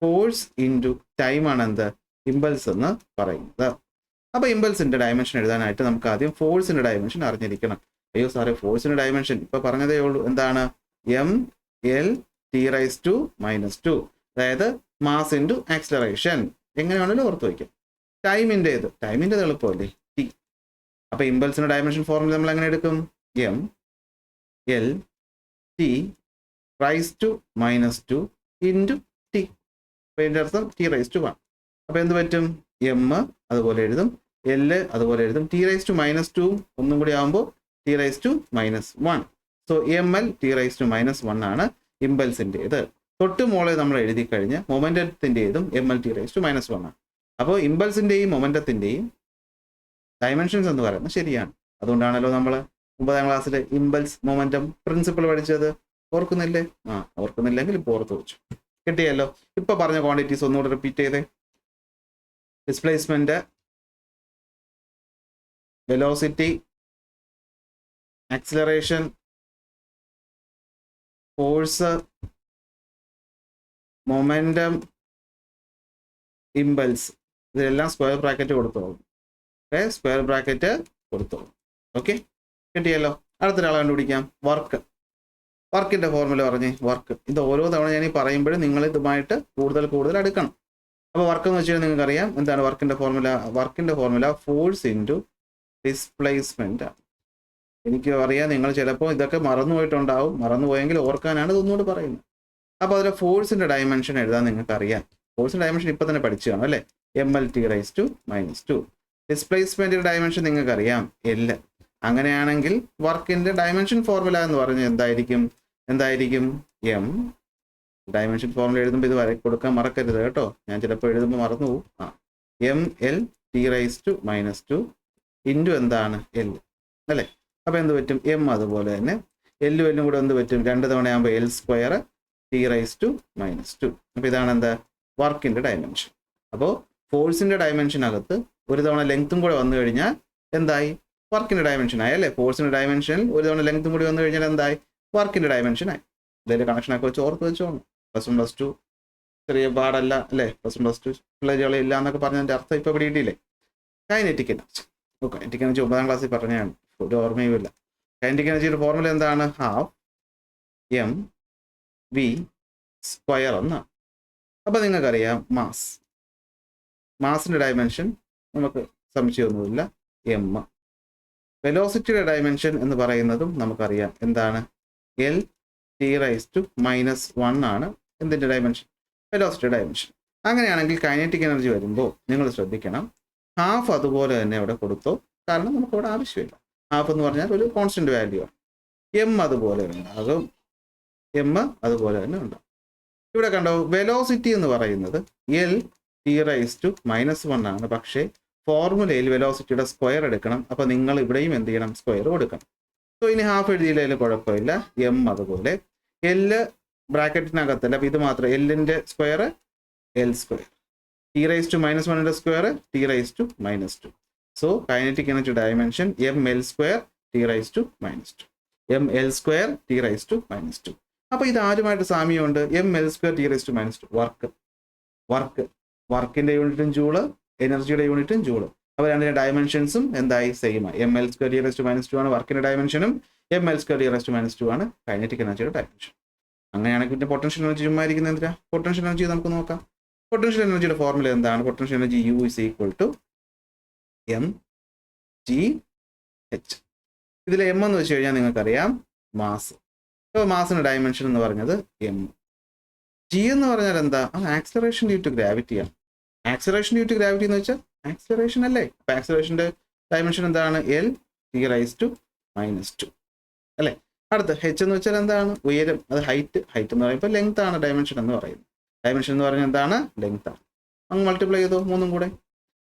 Force into time ആണ് എന്ത് ഇമ്പൾസ് എന്ന് പറയുന്നത്. അപ്പോൾ ഇമ്പൾസിന്റെ ഡയമെൻഷൻ എഴുതാനായിട്ട് നമുക്ക് ആദ്യം ഫോഴ്സിന്റെ ഡയമെൻഷൻ അറിഞ്ഞിരിക്കണം. അയ്യോ സാറേ, ഫോഴ്സിന്റെ ഡയമെൻഷൻ ഇപ്പൊ പറഞ്ഞതേ ഉള്ളൂ. എന്താണ്? M L T raise to -2, അതായത് മാസ് ഇൻറ്റു ആക്സിലറേഷൻ. എങ്ങനെയാണല്ലോ ഓർത്ത് വയ്ക്കാം. ടൈമിൻ്റെത് എളുപ്പമല്ലേ, ടി. അപ്പൊ ഇമ്പൾസിന്റെ ഡയമെൻഷൻ ഫോർമുല നമ്മൾ എങ്ങനെ എടുക്കും? M L T raise to -2 into T. അപ്പൊ ഇതിന്റെ അർത്ഥം ടി റൈസ് ടു 1. അപ്പൊ എന്ത് പറ്റും? എം അതുപോലെ എഴുതും, എൽ അതുപോലെ എഴുതും. ടി റൈസ് ടു -2 ഒന്നും കൂടി ആകുമ്പോൾ T raise to -1. So M L T raise to -1 ആണ് ഇമ്പൾസിൻ്റെത്. തൊട്ട് മോളെ നമ്മൾ എഴുതി കഴിഞ്ഞ് മൊമെന്റത്തിൻ്റെതും M L T raise to -1 ആണ്. അപ്പോൾ ഇമ്പൾസിൻ്റെയും മൊമെന്റത്തിൻ്റെയും ഡയമെൻഷൻസ് എന്ന് പറയുന്നത് ശരിയാണ്. അതുകൊണ്ടാണല്ലോ നമ്മൾ 9ാം ക്ലാസ്സിൽ ഇമ്പൾസ് മൊമെന്റം പ്രിൻസിപ്പിൾ പഠിച്ചത്. ഓർക്കുന്നില്ലേ? ഓർക്കുന്നില്ലെങ്കിൽ ഇപ്പോൾ ഓർത്ത് വെച്ചു. കിട്ടിയല്ലോ. ഇപ്പൊ പറഞ്ഞ ക്വാണ്ടിറ്റീസ് ഒന്നുകൂടെ റിപ്പീറ്റ് ചെയ്തേ. Displacement, velocity, acceleration, force, momentum, impulse. ഇതെല്ലാം സ്ക്വയർ ബ്രാക്കറ്റ് കൊടുത്തോളും. സ്ക്വയർ ബ്രാക്കറ്റ് കൊടുത്തോളും. ഓക്കെ, കിട്ടിയല്ലോ. അടുത്തൊരാളെ കണ്ടുപിടിക്കാം. വർക്കിന്റെ ഫോർമുല പറഞ്ഞേ. വർക്ക് ഇത് ഓരോ തവണ ഞാൻ ഈ പറയുമ്പോഴും നിങ്ങൾ ഇതുമായിട്ട് കൂടുതൽ അടുക്കണം. അപ്പോൾ വർക്ക് എന്ന് വെച്ച് കഴിഞ്ഞാൽ നിങ്ങൾക്ക് അറിയാം എന്താണ് വർക്കിന്റെ ഫോർമുല. വർക്കിന്റെ ഫോർമുല ഫോഴ്സ് ഇൻറ്റു ഡിസ്പ്ലേസ്മെന്റ് ആണ്. എനിക്ക് അറിയാം നിങ്ങൾ ചിലപ്പോൾ ഇതൊക്കെ മറന്നുപോയിട്ടുണ്ടാവും. മറന്നുപോയെങ്കിൽ ഓർക്കാനാണ് ഇതൊന്നുകൂടി പറയുന്നത്. അപ്പോൾ അതിലെ ഫോഴ്സിന്റെ ഡയമെൻഷൻ എഴുതാൻ നിങ്ങൾക്ക് അറിയാം. ഫോഴ്സിന്റെ ഡയമെൻഷൻ ഇപ്പം തന്നെ പഠിച്ചു കാണും അല്ലേ. M L T raise to -2. ഡിസ്പ്ലേസ്മെന്റിന്റെ ഡയമെൻഷൻ നിങ്ങൾക്ക് അറിയാം, എൽ. അങ്ങനെയാണെങ്കിൽ വർക്കിന്റെ ഡയമെൻഷൻ ഫോർമുല എന്ന് പറഞ്ഞാൽ എന്തായിരിക്കും? എന്തായിരിക്കും? എം ഡയമെൻഷൻ ഫോർമുല എഴുതുമ്പോൾ ഇത് കൊടുക്കാൻ മറക്കരുത് കേട്ടോ. ഞാൻ ചിലപ്പോൾ എഴുതുമ്പോൾ മറന്നു പോകും. M L T raise to -2 into എന്താണ്? എൽ അല്ലേ? അപ്പോൾ എന്ത് പറ്റും? എം അതുപോലെ തന്നെ എല്ലും എല്ലും കൂടെ എന്ത് പറ്റും? 2 തവണ ആകുമ്പോൾ L square T raise to -2. അപ്പോൾ ഇതാണ് എന്താ? വർക്കിൻ്റെ ഡയമെൻഷൻ. അപ്പോൾ ഫോഴ്സിൻ്റെ ഡയമെൻഷനകത്ത് ഒരു തവണ ലെങ്ത്തും കൂടെ വന്നു കഴിഞ്ഞാൽ എന്തായി? വർക്കിൻ്റെ ഡയമെൻഷൻ ആയി അല്ലേ? ഫോഴ്സിൻ്റെ ഡയമെൻഷനിൽ ഒരു തവണ ലെങ്ത്തും കൂടി വന്നു കഴിഞ്ഞാൽ എന്തായി? വർക്കിൻ്റെ ഡയമെൻഷൻ ആയി. ഇതിൻ്റെ കണക്ഷനൊക്കെ വെച്ച് ഓർത്ത് വെച്ചോണം. +1 +2 ചെറിയ പാടല്ല അല്ലേ? +1 +2 പിള്ളേരുകളെ ഇല്ല എന്നൊക്കെ പറഞ്ഞതിൻ്റെ അർത്ഥം ഇപ്പോൾ ഇവിടെ ഇട്ടില്ലേ? Kinetic energy. കൈനറ്റിക് എനർജി 9ാം ക്ലാസ്സിൽ പറഞ്ഞതാണ്, ഒരു ഓർമ്മയുമില്ല. കൈനറ്റിക് എനർജിയുടെ ഫോർമുല എന്താണ്? ½ mv² എന്നാണ്. അപ്പോൾ നിങ്ങൾക്കറിയാം മാസിൻ്റെ ഡയമെൻഷൻ നമുക്ക് സംശയമൊന്നുമില്ല, എം. വെലോസിറ്റിയുടെ ഡയമെൻഷൻ എന്ന് പറയുന്നതും നമുക്കറിയാം, എന്താണ്? എൽ ടി റൈസ് ടു -1 ആണ് എന്തിൻ്റെ ഡയമെൻഷൻ? Velocity dimension. അങ്ങനെയാണെങ്കിൽ കൈനറ്റിക് എനർജി വരുമ്പോൾ നിങ്ങൾ ശ്രദ്ധിക്കണം, ½ അതുപോലെ തന്നെ അവിടെ കൊടുത്തോ, കാരണം നമുക്കവിടെ ആവശ്യമില്ല. ½ എന്ന് പറഞ്ഞാൽ ഒരു കോൺസ്റ്റന്റ് വാല്യൂ ആണ്. എം അതുപോലെ ഉണ്ടാകും, എം അതുപോലെ തന്നെ ഉണ്ടാകും. ഇവിടെ കണ്ടോ, വെലോസിറ്റി എന്ന് പറയുന്നത് എൽ ടി റൈസ് ടു -1 ആണ്. പക്ഷേ ഫോർമുലയിൽ വെലോസിറ്റിയുടെ സ്ക്വയർ എടുക്കണം. അപ്പോൾ നിങ്ങൾ ഇവിടെയും എന്ത് ചെയ്യണം? സ്ക്വയർ കൊടുക്കണം. സോ ഇനി ½ എഴുതിയില്ലെങ്കിൽ കുഴപ്പമില്ല, എം അതുപോലെ എല് ബ്രാക്കറ്റിനകത്തല്ല. അപ്പോൾ ഇത് മാത്രം, എല്ലിൻ്റെ square L square, T raise to -1ന്റെ square T raise to -2. So kinetic energy dimension M L square T raise to -2, M L square T raise to -2. അപ്പോൾ ഇത് ആരുമായിട്ട് സാമ്യമുണ്ട്? M L square T raise to -2 വർക്കിന്റെ യൂണിറ്റും ജൂള്, എനർജിയുടെ യൂണിറ്റും ജൂള്. അപ്പോൾ രണ്ടിന്റെ ഡയമെൻഷൻസും എന്തായി? സെയിം ആയി. M L square T raise to -2 ആണ് വർക്കിന്റെ ഡയമെൻഷനും, M L square T raise to -2 ആണ് കൈനറ്റിക് എനർജിയുടെ ഡയമെൻഷൻ. അങ്ങനെയാണെങ്കിൽ പിന്നെ പൊട്ടൻഷ്യൽ എനർജി ചുമ്മാ ഇരിക്കുന്നത് എന്തിനാ? പൊട്ടൻഷ്യൽ എനർജി നമുക്ക് നോക്കാം. പൊട്ടൻഷ്യൽ എനർജിയുടെ ഫോർമുല എന്താണ്? Potential energy U = mgh. ഇതിൽ എം എന്ന് വെച്ച് കഴിഞ്ഞാൽ നിങ്ങൾക്കറിയാം മാസ്. അപ്പോൾ മാസിന്റെ ഡയമെൻഷൻ എന്ന് പറഞ്ഞത് എം. ജി എന്ന് പറഞ്ഞാൽ എന്താ? ആക്സിലറേഷൻ ഡ്യൂ ടു ഗ്രാവിറ്റി ആണ്. ആക്സിലറേഷൻ ഡ്യൂ ടു ഗ്രാവിറ്റി എന്ന് വെച്ചാൽ ആക്സിലറേഷൻ അല്ലേ? അപ്പോൾ ആക്സിലറേഷന്റെ ഡയമെൻഷൻ എന്താണ്? എൽ ടി റൈസ് ടു -2 അല്ലേ? അടുത്ത h എന്ന് വെച്ചാൽ എന്താണ്? ഉയരം, അത് ഹൈറ്റ് എന്ന് പറയുമ്പോൾ ലെങ്ത് ആണ് ഡയമെൻഷൻ എന്ന് പറയുന്നത്. ഡയമെൻഷൻ എന്ന് പറഞ്ഞാൽ എന്താണ്? ലെങ്ത് ആണ്. അങ്ങ് മൾട്ടിപ്ലൈ ചെയ്തോ 3ഉം കൂടെ.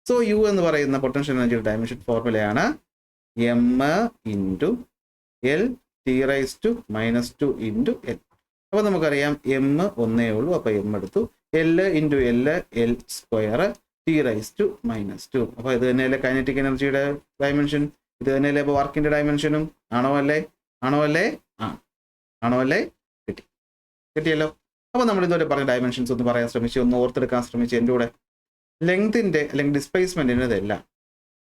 സോ യു എന്ന് പറയുന്ന പൊട്ടൻഷ്യൽ എനർജിയുടെ ഡയമെൻഷൻ ഫോർമുലയാണ് M into L T raise to -2 into L. അപ്പോൾ നമുക്കറിയാം എം ഒന്നേ ഉള്ളൂ, അപ്പോൾ എം എടുത്തു. L into L square T raise to -2. അപ്പോൾ ഇത് തന്നെയല്ലേ കൈനറ്റിക് എനർജിയുടെ ഡയമെൻഷൻ? ഇത് തന്നെയല്ലേ ഇപ്പോൾ വർക്കിന്റെ ഡയമെൻഷനും? ആണോ അല്ലേ? കിട്ടിയല്ലോ. അപ്പോൾ നമ്മൾ ഇതുവരെ പറഞ്ഞ ഡയമെൻഷൻസ് ഒന്ന് പറയാൻ ശ്രമിച്ചു, ഒന്ന് ഓർത്തെടുക്കാൻ ശ്രമിച്ചു. എൻ്റെ കൂടെ ലെങ്തിൻ്റെ അല്ലെങ്കിൽ ഡിസ്പ്ലേസ്മെന്റിൻ്റെതല്ല,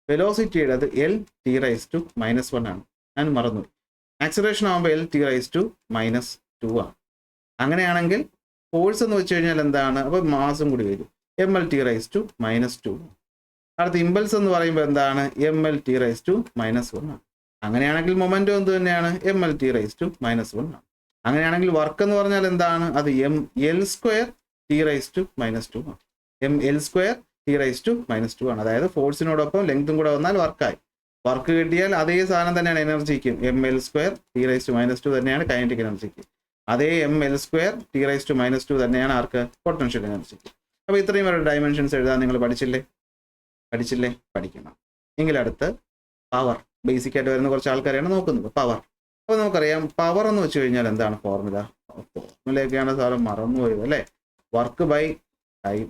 വെലോസിറ്റിയുടെ അത് എൽ ടി റൈസ് ടു -1 ആണ്. ഞാൻ മറന്നു. ആക്സിലറേഷൻ ആകുമ്പോൾ എൽ ടി റൈസ് ടു -2 ആണ്. അങ്ങനെയാണെങ്കിൽ ഫോഴ്സ് എന്ന് വെച്ച് കഴിഞ്ഞാൽ എന്താണ്? അപ്പോൾ മാസും കൂടി വരും, M L T raise to -2. അടുത്ത ഇമ്പൾസ് എന്ന് പറയുമ്പോൾ എന്താണ്? M L T raise to -1 ആണ്. അങ്ങനെയാണെങ്കിൽ മൊമെന്റം എന്ത് തന്നെയാണ്? M L T raise to -1 ആണ്. അങ്ങനെയാണെങ്കിൽ വർക്ക് എന്ന് പറഞ്ഞാൽ എന്താണ്? അത് M L square T raise to -2 ആണ്. M L square T raise to -2 ആണ്. അതായത് ഫോഴ്സിനോടൊപ്പം ലെങ്തും കൂടെ വന്നാൽ വർക്കായി. വർക്ക് കിട്ടിയാൽ അതേ സാധനം തന്നെയാണ് എനർജിക്കും. M L square T raise to -2 തന്നെയാണ് കൈനറ്റിക് എനർജിക്ക്. അതേ M L square T raise to -2 തന്നെയാണ് ആർക്ക്? പൊട്ടൻഷ്യൽ എനർജിക്ക്. അപ്പോൾ ഇത്രയും വരെ ഡയമെൻഷൻസ് എഴുതാൻ നിങ്ങൾ പഠിച്ചില്ലേ? പഠിക്കണം. എങ്കിൽ അടുത്ത് പവർ. ബേസിക് ആയിട്ട് വരുന്ന കുറച്ച് ആൾക്കാരെയാണ് നോക്കുന്നത്. പവർ. അപ്പോൾ നമുക്കറിയാം പവർ എന്ന് വെച്ച് കഴിഞ്ഞാൽ എന്താണ് ഫോർമുലയൊക്കെയാണ് സാറ് മറന്നുപോയത് അല്ലേ? Work by time.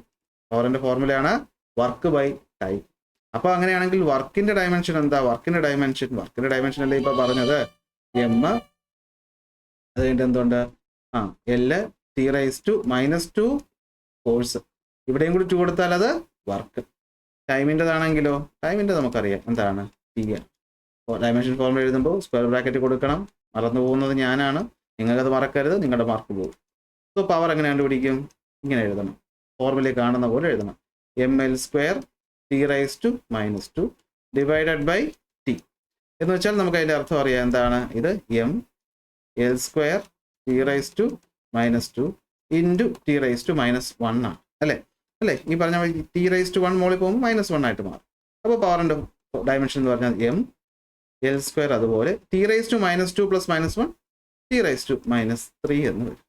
പവറിന്റെ ഫോർമുലയാണ് വർക്ക് ബൈ ടൈം. അപ്പോൾ അങ്ങനെയാണെങ്കിൽ വർക്കിന്റെ ഡയമെൻഷൻ എന്താ? വർക്കിന്റെ ഡയമെൻഷൻ അല്ലേ ഇപ്പൊ പറഞ്ഞത്? എം അത് കഴിഞ്ഞിട്ട് എന്തുകൊണ്ട്? L T raise to -2 force. ഇവിടെയും കൂടി 2 കൊടുത്താൽ അത് വർക്ക്. ടൈമിൻ്റെതാണെങ്കിലോ? ടൈമിൻ്റെ നമുക്കറിയാം എന്താണ്? ടി ആണ്. ഡയമെൻഷൻ ഫോർമുല എഴുതുമ്പോൾ സ്ക്വയർ ബ്രാക്കറ്റ് കൊടുക്കണം. മറന്നു പോകുന്നത് ഞാനാണ്, നിങ്ങൾക്കത് മറക്കരുത്, നിങ്ങളുടെ മാർക്ക് പോകും. സോ പവർ എങ്ങനെ കണ്ടുപിടിക്കും? ഇങ്ങനെ എഴുതണം, ഫോർമുലയിൽ കാണുന്ന പോലെ എഴുതണം. M L square T raise to -2 divided by T എന്ന് വെച്ചാൽ നമുക്ക് അതിൻ്റെ അർത്ഥം അറിയാം എന്താണ്? ഇത് M L square T raise to -2 into T raise to -1 ആണ് അല്ലേ? ഈ പറഞ്ഞ ടി റൈസ് ടു 1 മോളിൽ പോകുമ്പോൾ -1 ആയിട്ട് മാറും. അപ്പോൾ പവറിൻ്റെ ഡയമെൻഷൻ എന്ന് പറഞ്ഞാൽ എം എൽ സ്ക്വയർ അതുപോലെ T raise to -2 plus -1 T T⁻³ എന്ന് വരും.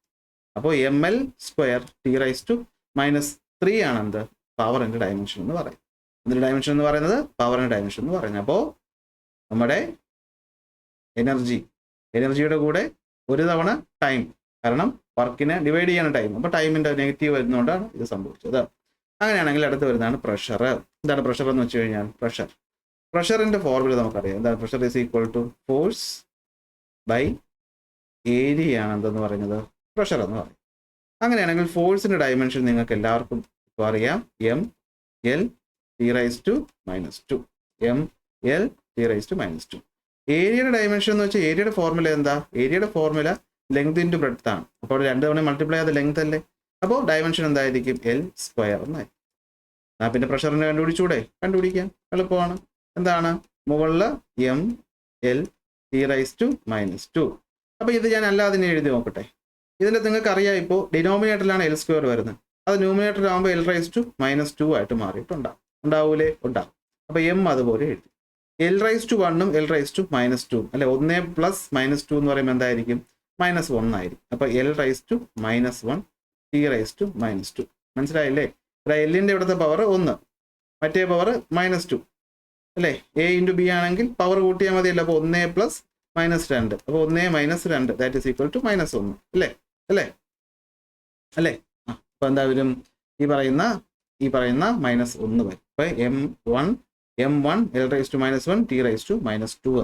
അപ്പോൾ ml²T⁻³ ആണ് എന്ത് പവറിന്റെ ഡയമെൻഷൻ എന്ന് പറയും. ഇതിന്റെ ഡയമെൻഷൻ എന്ന് പറയുന്നത് പവറിന്റെ ഡയമെൻഷൻ എന്ന് പറയുന്നത്. അപ്പോൾ നമ്മുടെ എനർജിയുടെ കൂടെ ഒരു തവണ ടൈം, കാരണം വർക്കിനെ ഡിവൈഡ് ചെയ്യാണ് ടൈം, അപ്പോൾ ടൈമിന്റെ നെഗറ്റീവ് വരുന്നതുകൊണ്ടാണ് ഇത് സംഭവിച്ചത്. അങ്ങനെയാണെങ്കിൽ അടുത്ത് വരുന്നതാണ് പ്രഷർ. എന്താണ് പ്രഷർ എന്ന് വെച്ച് കഴിഞ്ഞാൽ പ്രഷറിന്റെ ഫോർമുല നമുക്കറിയാം. എന്താണ് pressure? Is equal to force by area ആണ് എന്തെന്ന് പറയുന്നത് പ്രഷർ എന്ന് പറയും. അങ്ങനെയാണെങ്കിൽ ഫോഴ്സിന്റെ ഡയമെൻഷൻ നിങ്ങൾക്ക് എല്ലാവർക്കും ഇപ്പോൾ അറിയാം. mL/T⁻². mL/T⁻². ഏരിയയുടെ ഡയമെൻഷൻ എന്ന് വെച്ചാൽ ഏരിയയുടെ ഫോർമുല എന്താ? ഏരിയയുടെ ഫോർമുല ലെങ്ത് ഇൻറ്റു ബ്രെഡ്ത്ത് ആണ്. അപ്പോൾ 2 തവണ മൾട്ടിപ്ലൈ ചെയ്ത ലെങ്ത് അല്ലേ? അപ്പോൾ ഡയമെൻഷൻ എന്തായിരിക്കും? L² എന്നായി. പിന്നെ പ്രഷറിനെ കണ്ടുപിടിക്കാം, എളുപ്പമാണ്. എന്താണ്? മുകളിൽ mL/T⁻². അപ്പോൾ ഇത് ഞാൻ അല്ലാതെ എഴുതി നോക്കട്ടെ. ഇതിൻ്റെ നിങ്ങൾക്ക് അറിയാം, ഇപ്പോൾ ഡിനോമിനേറ്ററിലാണ് L² വരുന്നത്. അത് ന്യൂമിനേറ്റർ ആകുമ്പോൾ L⁻² ആയിട്ട് മാറിയിട്ടുണ്ടാവും. ഉണ്ടാവൂലേ? ഉണ്ടാവും. അപ്പോൾ അതുപോലെ എഴുതി. L⁻1ഉം L⁻² അല്ലെ, 1 + -2 എന്ന് പറയുമ്പോൾ എന്തായിരിക്കും? -1 ആയിരിക്കും. അപ്പോൾ L⁻1 T⁻². മനസ്സിലായില്ലേ? എല്ലിന്റെ ഇവിടുത്തെ പവർ 1, മറ്റേ പവർ -2 അല്ലേ? A × B ആണെങ്കിൽ പവർ കൂട്ടിയാൽ മതിയല്ലോ. അപ്പോൾ 1 + -2, അപ്പോൾ 1 - 2 ദാറ്റ് ഈസ് ഈക്വൽ ടു -1 അല്ലേ? അപ്പോൾ എന്താ വരും? ഈ പറയുന്ന -1 വരും. അപ്പോൾ m1 L⁻1 T⁻²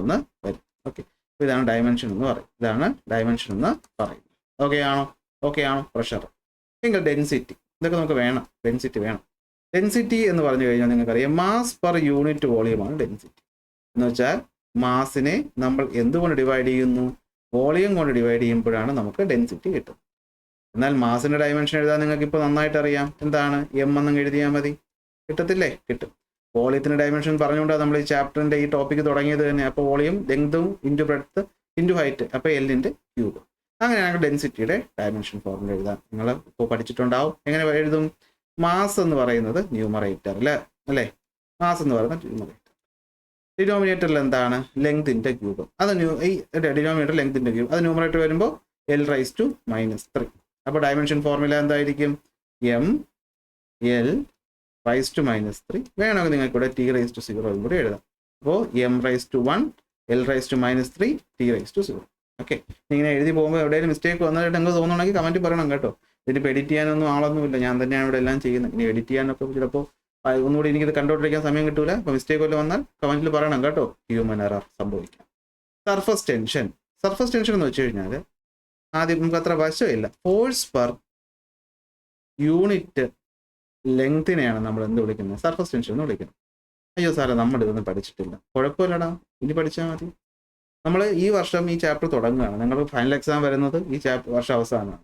എന്ന് വരും. ഓക്കെ, അപ്പോൾ ഇതാണ് ഡയമെൻഷൻ എന്ന് പറയും. ഓക്കെ ആണോ പ്രഷർ? എങ്കിൽ ഡെൻസിറ്റി, ഇതൊക്കെ നമുക്ക് വേണം. ഡെൻസിറ്റി എന്ന് പറഞ്ഞു കഴിഞ്ഞാൽ നിങ്ങൾക്കറിയാം, മാസ് പെർ യൂണിറ്റ് വോളിയമാണ് ഡെൻസിറ്റി. എന്ന് വെച്ചാൽ മാസിനെ നമ്മൾ എന്തുകൊണ്ട് ഡിവൈഡ് ചെയ്യുന്നു? വോളിയം കൊണ്ട് ഡിവൈഡ് ചെയ്യുമ്പോഴാണ് നമുക്ക് ഡെൻസിറ്റി കിട്ടുന്നത്. എന്നാൽ മാസിന്റെ ഡയമെൻഷൻ എഴുതാൻ നിങ്ങൾക്ക് ഇപ്പോൾ നന്നായിട്ട് അറിയാം. എന്താണ്? m എന്നങ്ങ് എഴുതിയാൽ മതി. കിട്ടത്തില്ലേ? കിട്ടും. വോളിയത്തിന്റെ ഡയമെൻഷൻ പറഞ്ഞുകൊണ്ടാണ് നമ്മൾ ഈ ചാപ്റ്ററിന്റെ ഈ ടോപ്പിക്ക് തുടങ്ങിയത് തന്നെ. അപ്പോൾ വോളിയം ലെങ്തും ഇൻറ്റു ബ്രെഡ്ത്ത് ഇൻറ്റു ഹൈറ്റ്, അപ്പോൾ L⁻³ അങ്ങനെയാണെങ്കിൽ ഡെൻസിറ്റിയുടെ ഡയമെൻഷൻ ഫോർമുല എഴുതാം. നിങ്ങൾ ഇപ്പോൾ പഠിച്ചിട്ടുണ്ടാവും. എങ്ങനെ എഴുതും? മാസ് എന്ന് പറയുന്നത് ന്യൂമറേറ്റർ അല്ലേ? മാസ് എന്ന് പറയുന്നത് ന്യൂമറേറ്റർ. ഡിനോമിനേറ്ററിൽ എന്താണ്? ലെങ്തിന്റെ ക്യൂബ്. അത് ഡിനോമിനേറ്റർ ലെങ്തിന്റെ ക്യൂബ്. അത് ന്യൂമറേറ്റർ വരുമ്പോൾ L⁻3. അപ്പോൾ ഡയമെൻഷൻ ഫോർമുല എന്തായിരിക്കും? mL⁻3. വേണമെങ്കിൽ നിങ്ങൾക്ക് ഇവിടെ T⁻0 കൂടി എഴുതാം. അപ്പോൾ m⁻1 L⁻3 T⁻0. ഓക്കെ, ഇങ്ങനെ എഴുതി പോകുമ്പോൾ എവിടെയെങ്കിലും മിസ്റ്റേക്ക് വന്നിട്ട് നിങ്ങൾക്ക് തോന്നുന്നുണ്ടെങ്കിൽ കമൻറ്റ് പറയണം കേട്ടോ. ഇതിപ്പോൾ എഡിറ്റ് ചെയ്യാനൊന്നും ആളൊന്നുമില്ല, ഞാൻ തന്നെയാണ് ഇവിടെ എല്ലാം ചെയ്യുന്നത്. ഇനി എഡിറ്റ് ചെയ്യാനൊക്കെ ചിലപ്പോൾ ഒന്നുകൂടി എനിക്കിത് കണ്ടോണ്ടിരിക്കാൻ സമയം കിട്ടൂല. അപ്പോൾ മിസ്റ്റേക്ക് വല്ലതും വന്നാൽ കമൻറ്റിൽ പറയണം കേട്ടോ. ഹ്യൂമൻ എറർ സംഭവിക്കാം. സർഫസ് ടെൻഷൻ എന്ന് വെച്ച് കഴിഞ്ഞാൽ ആദ്യം നമുക്ക് അത്ര വശമില്ല. ഫോഴ്സ് പെർ യൂണിറ്റ് ലെങ്തിനെയാണ് നമ്മൾ എന്ത് വിളിക്കുന്നത്? സർഫസ് ടെൻഷൻ എന്ന് വിളിക്കുന്നത്. അയ്യോ സാറേ, നമ്മൾ ഇതൊന്നും പഠിച്ചിട്ടില്ല. കുഴപ്പമില്ലടാ, ഇനി പഠിച്ചാൽ മതി. നമ്മൾ ഈ വർഷം ഈ ചാപ്റ്റർ തുടങ്ങുകയാണ്. നിങ്ങൾ ഫൈനൽ എക്സാം വരുന്നത് ഈ വർഷം അവസാനമാണ്.